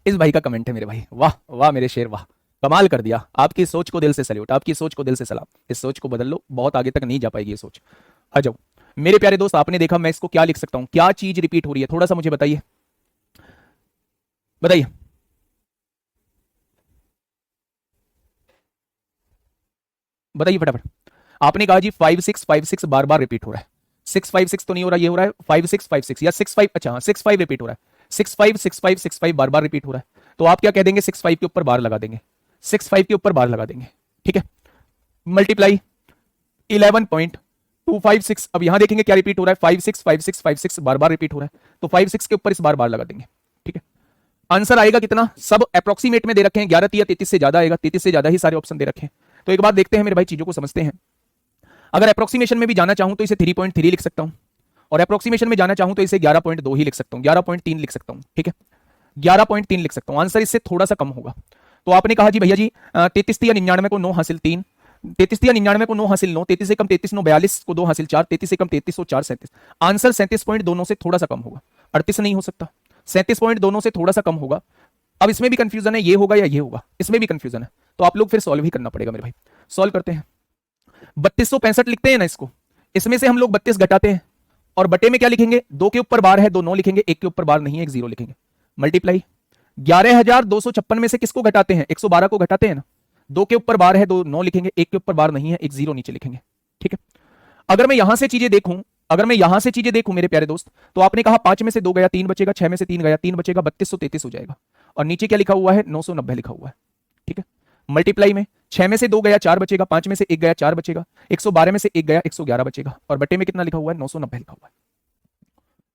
S1: इस भाई का कमेंट है मेरे भाई। वाह वाह मेरे शेर, वाह, कमाल कर दिया। आपकी सोच को दिल से सैल्यूट, आपकी सोच को दिल से सलाम। इस सोच को बदल लो, बहुत आगे तक नहीं जा पाएगी ये सोच। आ जाओ मेरे प्यारे दोस्त। आपने देखा मैं इसको क्या लिख सकता हूं? क्या चीज रिपीट हो रही है? थोड़ा सा मुझे बताइए, बताइए। बताइए फटाफट। आपने कहा जी 5656 बार बार रिपीट हो रहा है। 656 तो नहीं हो रहा, ये हो रहा है 5656 या 65। अच्छा हाँ 65 रिपीट हो रहा है। 656565 बार बार रिपीट हो रहा है। तो आप क्या कह देंगे? 65 के ऊपर बार लगा देंगे, 65 के ऊपर बार लगा देंगे। ठीक है, मल्टीप्लाई 11.256। अब यहां देखेंगे क्या रिपीट हो रहा है? 565656 बार बार रिपीट हो रहा है, तो 56 के ऊपर इस बार बार लगा देंगे। ठीक है, आंसर आएगा कितना? सब अप्रोक्सीमेट में दे रखे हैं, 11 3 33 से ज्यादा आएगा, 33 से ज्यादा ही सारे ऑप्शन दे रखे हैं। तो एक बार देखते हैं मेरे भाई, चीजों को समझते हैं। अगर अप्रोक्सीमेशन में भी जाना चाहूं तो इसे 3.3 लिख सकता हूं, और अप्रोक्सीमेशन में जाना चाहूं तो इसे 11.2 ही लिख सकता हूं, 11.3 लिख सकता हूं। ठीक है, 11.3 लिख सकता हूं। आंसर इससे थोड़ा सा कम होगा। तो आपने कहा जी भैया जी 33 या 99 को 9 हासिल 3, 33 या 99 को 9 हासिल 9, 33 से कम 33 9 42 को 2 हासिल 4, 33 से कम 33 4 37। आंसर 37.2 से थोड़ा सा कम होगा, 38 नहीं हो सकता। 37.2 से थोड़ा सा कम होगा। अब इसमें भी कंफ्यूजन है, ये होगा या ये होगा, इसमें भी कंफ्यूजन है। तो आप लोग फिर सॉल्व ही करना पड़ेगा मेरे भाई। सॉल्व करते हैं। 3265 लिखते हैं ना इसको, इसमें से हम लोग 32 घटाते हैं, और बटे में क्या लिखेंगे? 2 के ऊपर बार है, 2 9 लिखेंगे, 1 के ऊपर बार नहीं है, 1 0 लिखेंगे। मल्टीप्लाई 11256 में से किसको घटाते हैं? 112 को घटाते हैं ना। 2 के ऊपर बार है, 2 9 लिखेंगे, 1 के ऊपर बार नहीं है, 1 0 नीचे लिखेंगे। ठीक है, अगर मैं यहां से चीजें देखूं, अगर मैं यहां से चीजें देखूं मेरे प्यारे दोस्त, तो आपने कहा 5 में से 2 गया 3 बचेगा, 6 में से 3 गया 3 बचेगा, 3233 हो जाएगा। और नीचे क्या लिखा हुआ है? 990 लिखा हुआ है। ठीक है, मल्टीप्लाई में 6 में से 2 गया 4 बचेगा, 5 में से 1 गया 4 बचेगा, 112 में से 1 गया 111 बचेगा, और बटे में कितना लिखा हुआ है? 990 लिखा हुआ है।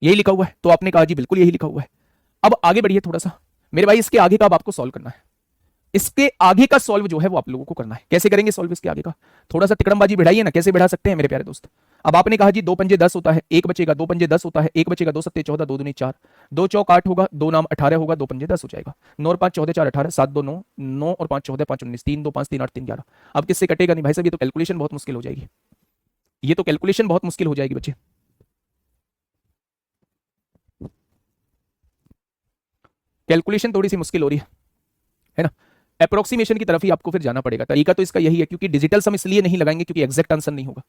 S1: यही लिखा हुआ है। तो आपने कहा जी बिल्कुल यही लिखा हुआ है। अब आगे बढ़िए थोड़ा सा मेरे भाई, इसके आगे का अब आपको सॉल्व करना है। इसके आगे का सॉल्व जो है वो आप लोगों को करना है। कैसे करेंगे सॉल्व इसके आगे का? थोड़ा सा तिकड़मबाजी बढ़ाइए ना, कैसे बढ़ा सकते हैं मेरे प्यारे दोस्त। अब आपने कहा जी 2 पंजे 10 होता है, 1 बचेगा, 2 पंजे 10 होता है, 1 बचेगा, 2 सत्ते 14, 2 दूनी 4, 2 चौक 8 होगा, 2 नाम 18 होगा, 2 पंजे 10 हो जाएगा। 9 और 5 14 4 18, 7 2 9, 9 और 5 14 5 19, 3 2 5 3 8 3 11। अब किससे कटेगा? नहीं भाई साहब, ये तो कैलकुलेशन बहुत मुश्किल हो जाएगी, ये तो कैलकुलेशन बहुत मुश्किल हो जाएगी बच्चे। कैलकुलेशन थोड़ी सी मुश्किल हो रही है ना। अप्रोक्सीमेशन की तरफ ही आपको फिर जाना पड़ेगा। तरीका तो इसका यही है, क्योंकि डिजिटल सम इसलिए नहीं लगाएंगे क्योंकि एग्जैक्ट आंसर नहीं होगा,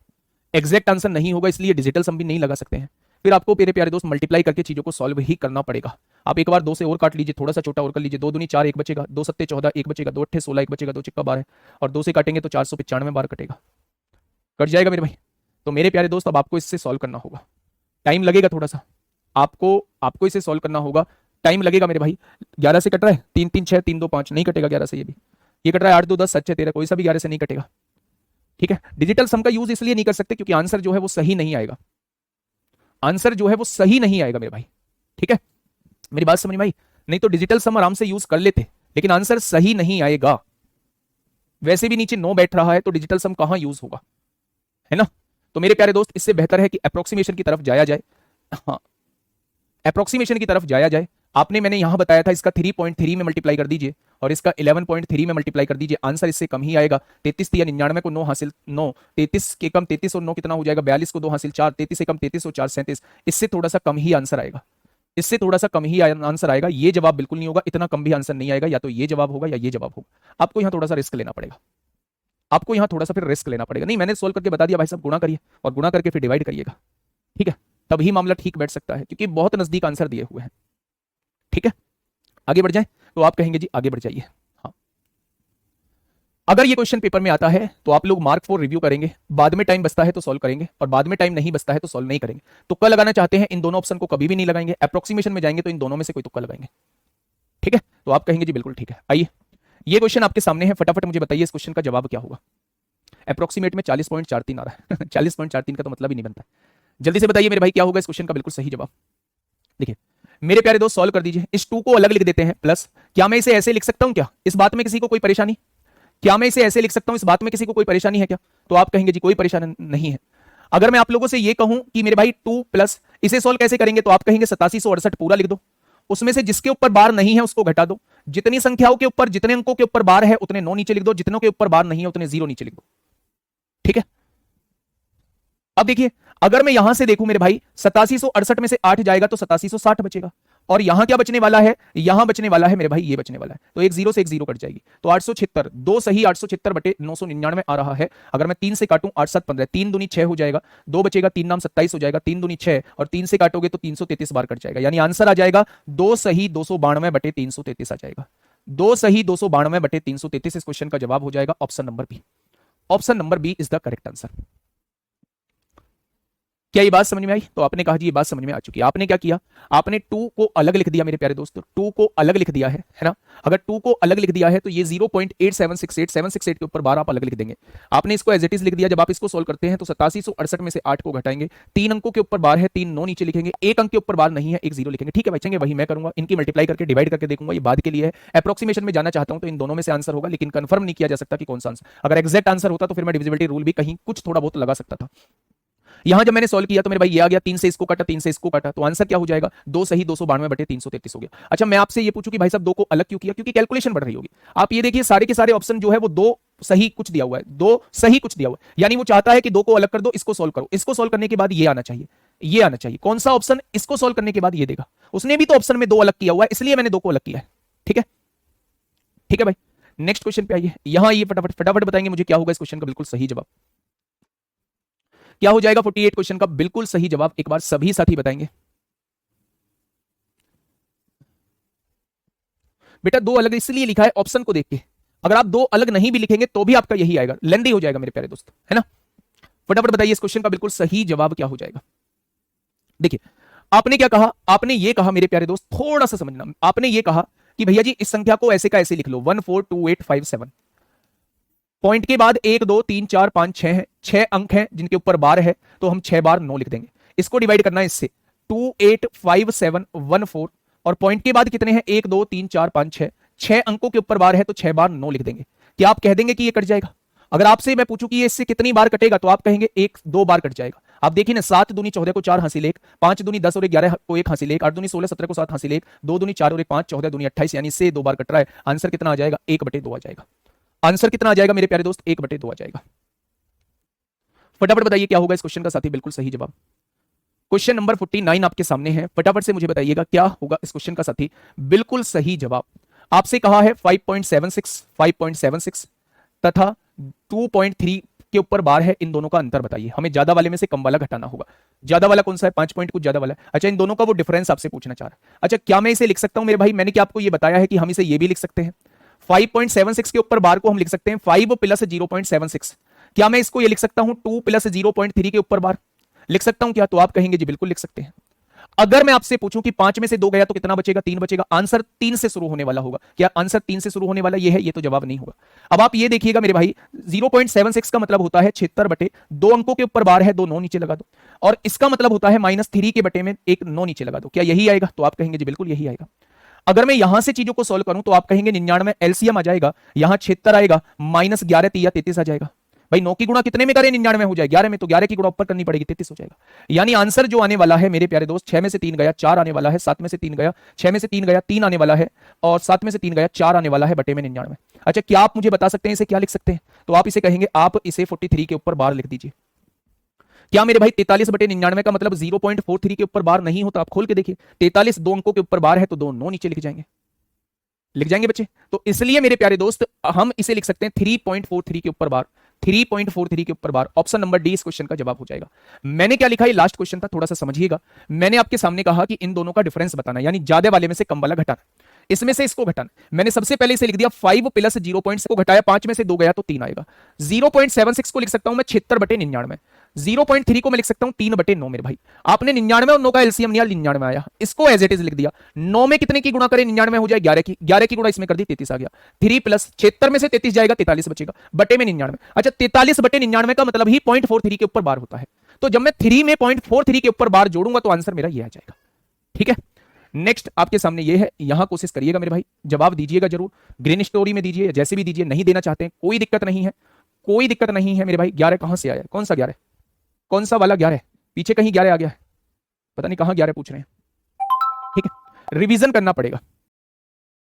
S1: एग्जैक्ट आंसर नहीं होगा, इसलिए डिजिटल सम भी नहीं लगा सकते हैं। फिर आपको मेरे प्यारे दोस्त मल्टीप्लाई करके चीजों को सॉल्व ही करना पड़ेगा। आप एक बार 2 से और काट लीजिए, थोड़ा सा छोटा और कर लीजिए। 2 दूनी 4, 1 बचेगा, 2 सत्ते 14, 1 बचेगा, 2 अट्ठे 16, 1 बचेगा, 2 चिक्का 12, और 2 से काटेंगे तो 495 बार कटेगा, कट जाएगा मेरे भाई। तो मेरे प्यारे दोस्त अब आपको इससे सॉल्व करना होगा, टाइम लगेगा थोड़ा सा, आपको इसे सॉल्व करना होगा, टाइम लगेगा मेरे भाई। 11 से कट रहा है, 3 3 6 3 2 5 नहीं कटेगा 11 से। ये कट रहा है 8 2 10 7 6 13, कोई सा भी 11 से नहीं कटेगा। ठीक है, डिजिटल सम का यूज इसलिए नहीं कर सकते क्योंकि आंसर जो है वो सही नहीं आएगा, आंसर जो है वो सही नहीं आएगा मेरे भाई। ठीक है, मेरी बात समझ में आई? नहीं तो डिजिटल सम आराम से यूज कर लेते, लेकिन आंसर सही नहीं आएगा। वैसे भी नीचे 9 बैठ रहा है तो डिजिटल सम कहां यूज होगा, है ना। तो मेरे प्यारे दोस्त इससे बेहतर है कि अप्रोक्सीमेशन की तरफ जाया जाए। हाँ, अप्रोक्सीमेशन की तरफ जाया जाए। आपने मैंने यहां बताया था इसका 3.3 में मल्टीप्लाई कर दीजिए और इसका 11.3 में मल्टीप्लाई कर दीजिए, आंसर इससे कम ही आएगा। 33 या 99 को 9 हासिल 9, 33 के कम 33 और 9 कितना हो जाएगा 42 को 2 हासिल 4, 33 से कम 33 और 4 37, इससे थोड़ा सा कम ही आंसर आएगा, इससे थोड़ा सा कम ही आंसर आएगा। ये जवाब बिल्कुल नहीं होगा, इतना कम भी आंसर नहीं आएगा, या तो ये जवाब होगा या ये जवाब होगा। आपको यहां थोड़ा सा रिस्क लेना पड़ेगा, आपको यहां थोड़ा सा फिर रिस्क लेना पड़ेगा। नहीं मैंने सोल्व करके बता दिया भाई साहब, गुणा करिए और गुणा करके फिर डिवाइड करिएगा, ठीक है, तभी मामला ठीक बैठ सकता है, क्योंकि बहुत नजदीक आंसर दिए हुए हैं। ठीक है, आगे बढ़ जाए तो आप कहेंगे जी आगे बढ़ जाइए। हाँ, अगर ये क्वेश्चन पेपर में आता है तो आप लोग मार्क फॉर रिव्यू करेंगे, बाद में टाइम बचता है तो सॉल्व करेंगे, और बाद में टाइम नहीं बचता है तो सॉल्व नहीं करेंगे। तुक्का लगाना चाहते हैं इन दोनों ऑप्शन को कभी भी नहीं लगाएंगे, अप्रोक्सीमेशन में जाएंगे तो इन दोनों में से कोई तुक्का लगाएंगे। ठीक है, तो आप कहेंगे जी बिल्कुल ठीक है। आइए, ये क्वेश्चन आपके सामने है, फटाफट मुझे बताइए इस क्वेश्चन का जवाब क्या होगा। अप्रोक्सीमेट में 40.43 आ रहा है 40.43 का तो मतलब ही नहीं बनता। जल्दी से बताइए मेरे भाई क्या होगा इस क्वेश्चन का बिल्कुल सही जवाब। देखिए मेरे प्यारे दोस्त, सॉल्व कर दीजिए। इस 2 को अलग लिख देते हैं प्लस, क्या मैं इसे ऐसे लिख सकता हूं क्या? इस बात में किसी को कोई परेशानी? क्या मैं इसे ऐसे लिख सकता हूं, इस बात में किसी को कोई परेशानी है क्या? तो आप कहेंगे जी कोई परेशानी नहीं है। अगर मैं आप लोगों से ये कहूं कि मेरे भाई 2 प्लस इसे सॉल्व कैसे करेंगे, तो आप कहेंगे 8768 पूरा लिख दो, उसमें से जिसके ऊपर बार नहीं है उसको घटा दो, जितनी संख्याओं के ऊपर जितने अंकों के ऊपर बार है उतने 9 नीचे लिख दो, जितनों के ऊपर बार नहीं है उतने 0 नीचे लिख दो। ठीक है, अब देखिए अगर मैं यहां से देखूं मेरे भाई 8768 में से 8 जाएगा तो 8760 बचेगा, और यहां क्या बचने वाला है, यहां बचने वाला है मेरे भाई ये बचने वाला है, तो एक 0 से एक 0 कट जाएगी, तो 876 2 सही 876 बटे 999 आ रहा है। अगर मैं 3 से काटूं 8 7 15, 3 दूनी 6 हो जाएगा, 2 बचेगा 3 नाम 27 हो जाएगा, 3 दूनी 6 और 3 से काटोगे तो 333 बार कट जाएगा, यानी आंसर आ जाएगा 2 सही 292 बटे 333 आ जाएगा। 2 सही 292 बटे 333 इस क्वेश्चन का जवाब हो जाएगा option number B. Option number B is the correct answer. क्या ये बात समझ में आई? तो आपने कहा जी ये बात समझ में आ चुकी है। आपने क्या किया, आपने 2 को अलग लिख दिया मेरे प्यारे दोस्तों, 2 को अलग लिख दिया है ना। अगर 2 को अलग लिख दिया है तो ये 0.8768768 के ऊपर बार आप अलग लिख देंगे। आपने इसको एज इट इज लिख दिया। जब आप इसको सोल्व करते हैं तो 8768 में से 8 को घटाएंगे, 3 अंकों के ऊपर बार है, 3 9 नीचे लिखेंगे, 1 अंक के ऊपर बार नहीं है, 1 0 लिखेंगे। ठीक है बचेंगे, वही मैं करूंगा, इनकी मल्टीप्लाई करके डिवाइड करके देखूंगा, ये बाद के लिए है। अप्रोक्सीमेशन में जाना चाहता हूं तो इन दोनों में से आंसर होगा, लेकिन कंफर्म नहीं किया जा सकता कि कौन सा आंसर। अगर एग्जैक्ट आंसर होता तो फिर मैं डिविजिबिलिटी रूल भी कहीं कुछ थोड़ा बहुत लगा सकता था। यहां जब मैंने सॉल्व किया तो मेरे भाई ये आ गया, 3 से इसको काटा 3 से इसको काटा, तो आंसर क्या हो जाएगा 2 सही 292 बटे 333 हो गया। अच्छा मैं आपसे ये पूछूं कि भाई साहब 2 को अलग क्यों किया, क्योंकि कैलकुलेशन बढ़ रही होगी। आप ये देखिए सारे के सारे ऑप्शन जो है वो 2 सही कुछ दिया हुआ है, 2 सही कुछ दिया हुआ है, यानी वो चाहता है कि 2 को अलग कर दो, इसको सॉल्व करो, इसको सॉल्व करने के बाद ये आना चाहिए, ये आना चाहिए। कौन सा ऑप्शन इसको सॉल्व करने के बाद ये देगा? उसने भी तो ऑप्शन में 2 अलग किया हुआ है, इसलिए मैंने 2 को अलग किया है। ठीक है, ठीक है भाई, नेक्स्ट क्वेश्चन पे आइए। यहां ये फटाफट फटाफट बताएंगे मुझे क्या होगा इस क्वेश्चन का बिल्कुल सही जवाब। क्या हो जाएगा 48 क्वेश्चन का बिल्कुल सही जवाब, एक बार सभी साथी बताएंगे। बेटा 2 अलग इसलिए लिखा है ऑप्शन को देख के, अगर आप 2 अलग नहीं भी लिखेंगे तो भी आपका यही आएगा, लेंदी हो जाएगा मेरे प्यारे दोस्त, है ना। फटाफट बताइए इस क्वेश्चन का बिल्कुल सही जवाब क्या हो जाएगा। देखिए आपने क्या कहा, आपने ये कहा मेरे प्यारे दोस्त, थोड़ा सा समझना, आपने ये कहा कि भैया जी इस संख्या को ऐसे का ऐसे लिख लो 142857, पॉइंट के बाद 1 2 3 4 5 6 है, 6 अंक हैं जिनके ऊपर बार है, तो हम 6 बार 9 लिख देंगे। इसको डिवाइड करना है इससे 285714, और पॉइंट के बाद कितने हैं 1 2 3 4 5 6, 6 अंकों के ऊपर बार है तो 6 बार 9 लिख देंगे। क्या आप कह देंगे कि ये कट जाएगा? अगर आपसे मैं पूछूं कि ये इससे कितनी बार कटेगा तो आप कहेंगे 1 2 बार कट जाएगा। आप देखिए ना, 7 दूनी 14 को 4 हासिल 1, 5 दूनी 10 और 11 को 1 हासिल 1, 8 दूनी 16 17 को 7 हासिल 1, 2 दूनी 4 और 1 5, 14 दूनी 28, यानी इससे 2 बार कट रहा है। आंसर कितना आ जाएगा 1/2 आ जाएगा। आंसर कितना आ जाएगा मेरे प्यारे दोस्त 1/2 आ जाएगा। फटाफट बताइए क्या होगा इस क्वेश्चन का साथी बिल्कुल सही जवाब। क्वेश्चन नंबर 49 आपके सामने है, फटाफट से मुझे बताइएगा क्या होगा इस क्वेश्चन का साथी बिल्कुल सही जवाब। आपसे कहा है 5.76 5.76 तथा 2.3 के ऊपर बार है, इन दोनों का अंतर बताइए। हमें ज्यादा वाले में से कम वाला घटाना होगा। ज्यादा वाला कौन सा है? 5 पॉइंट कुछ ज्यादा वाला है। अच्छा इन दोनों का वो डिफरेंस आपसे पूछना चाह रहा है। अच्छा क्या मैं इसे लिख सकता हूं मेरे भाई? मैंने क्या आपको ये बताया है कि हम इसे ये भी लिख सकते हैं, 5.76 के ऊपर बार को हम लिख सकते हैं 5 प्लस 0.76। क्या मैं इसको ये लिख सकता हूं 2 प्लस 0.3 के ऊपर बार लिख सकता हूं क्या? तो आप कहेंगे जी बिल्कुल लिख सकते हैं। अगर मैं आपसे पूछूं कि 5 में से 2 गया तो कितना बचेगा? 3 बचेगा। आंसर 3 से शुरू होने वाला होगा। क्या आंसर 3 से शुरू होने वाला ये है? ये तो जवाब नहीं होगा। अब आप ये देखिएगा मेरे भाई 0.76 का मतलब होता है 76 बटे 2 अंकों के ऊपर बार है, 2 9 नीचे लगा दो, और इसका मतलब होता है -3 के बटे में 1 9 नीचे लगा दो। क्या यही आएगा? तो आप कहेंगे जी बिल्कुल यही आएगा। अगर मैं यहां से चीजों को सोल्व करूं तो आप कहेंगे 99 एलसीएम आ जाएगा, यहां 76 आएगा, -11 3 33 आ जाएगा। भाई 9 की गुणा कितने में करें 99 हो जाए 11 में, तो 11 की गुणा ऊपर करनी पड़ेगी 33 हो जाएगा। यानी आंसर जो आने वाला है मेरे प्यारे दोस्त 6 में से 3 गया 4 आने वाला है, 7 में से 3 गया 6 में से 3 गया 3 आने वाला है, और 7 में से 3 गया 4 आने वाला है बटे में 99। अच्छा क्या आप मुझे बता सकते हैं इसे क्या लिख सकते हैं? तो आप इसे कहेंगे, आप इसे 43 के ऊपर बार लिख दीजिए। क्या मेरे भाई 43 बटे 99 का मतलब 0.43 के ऊपर बार नहीं होता? आप खोल के देखिए, 43 दो अंकों के ऊपर बार है तो दो 9 नीचे लिख जाएंगे, लिख जाएंगे बच्चे। तो इसलिए मेरे प्यारे दोस्त हम इसे लिख सकते हैं 3.43 के ऊपर बार, 3.43 के ऊपर बार। ऑप्शन नंबर डी इस क्वेश्चन का जवाब हो जाएगा। मैंने क्या लिखा, ये लास्ट क्वेश्चन था, थोड़ा सा समझिएगा। मैंने आपके सामने कहा कि इन दोनों का डिफरेंस बताना, यानी ज्यादा वाले में से कम वाला घटाना, इसमें से इसको घटाना। मैंने सबसे पहले इसे लिख दिया 5 प्लस 0 को घटाया, 5 में से 2 गया तो 3 आएगा। 0.76 को लिख सकता हूं मैं 76 बटे 99, 0.3 को मैं लिख सकता हूं 3 बटे 9। मेरे भाई आपने 99 और 9 का एलसीएम लिया, 99 आया, इसको एज इट इज लिख दिया। 9 में कितने की गुणा करें 99 हो जाए 11 की, 11 की गुणा इसमें कर दी 33 आ गया। 3 प्लस 76 में से 33 जाएगा 43 बचेगा बटे में 99। अच्छा 43 बटे 99 का मतलब ही 0.43 के ऊपर बार होता है, तो जब मैं 3 में 0.43 के ऊपर बार जोड़ूंगा तो आंसर मेरा ये आ जाएगा। ठीक है, नेक्स्ट आपके सामने ये है, यहां कोशिश करिएगा मेरे भाई, जवाब दीजिएगा जरूर, ग्रीन स्टोरी में दीजिए, जैसे भी दीजिए, नहीं देना चाहते हैं कोई दिक्कत नहीं है, कोई दिक्कत नहीं है मेरे भाई। 11 कहां से आया, कौन सा 11, कौन सा वाला 11 है? पीछे कहीं 11 आ गया है, पता नहीं कहां 11 पूछ रहे हैं। ठीक है, रिवीजन करना पड़ेगा।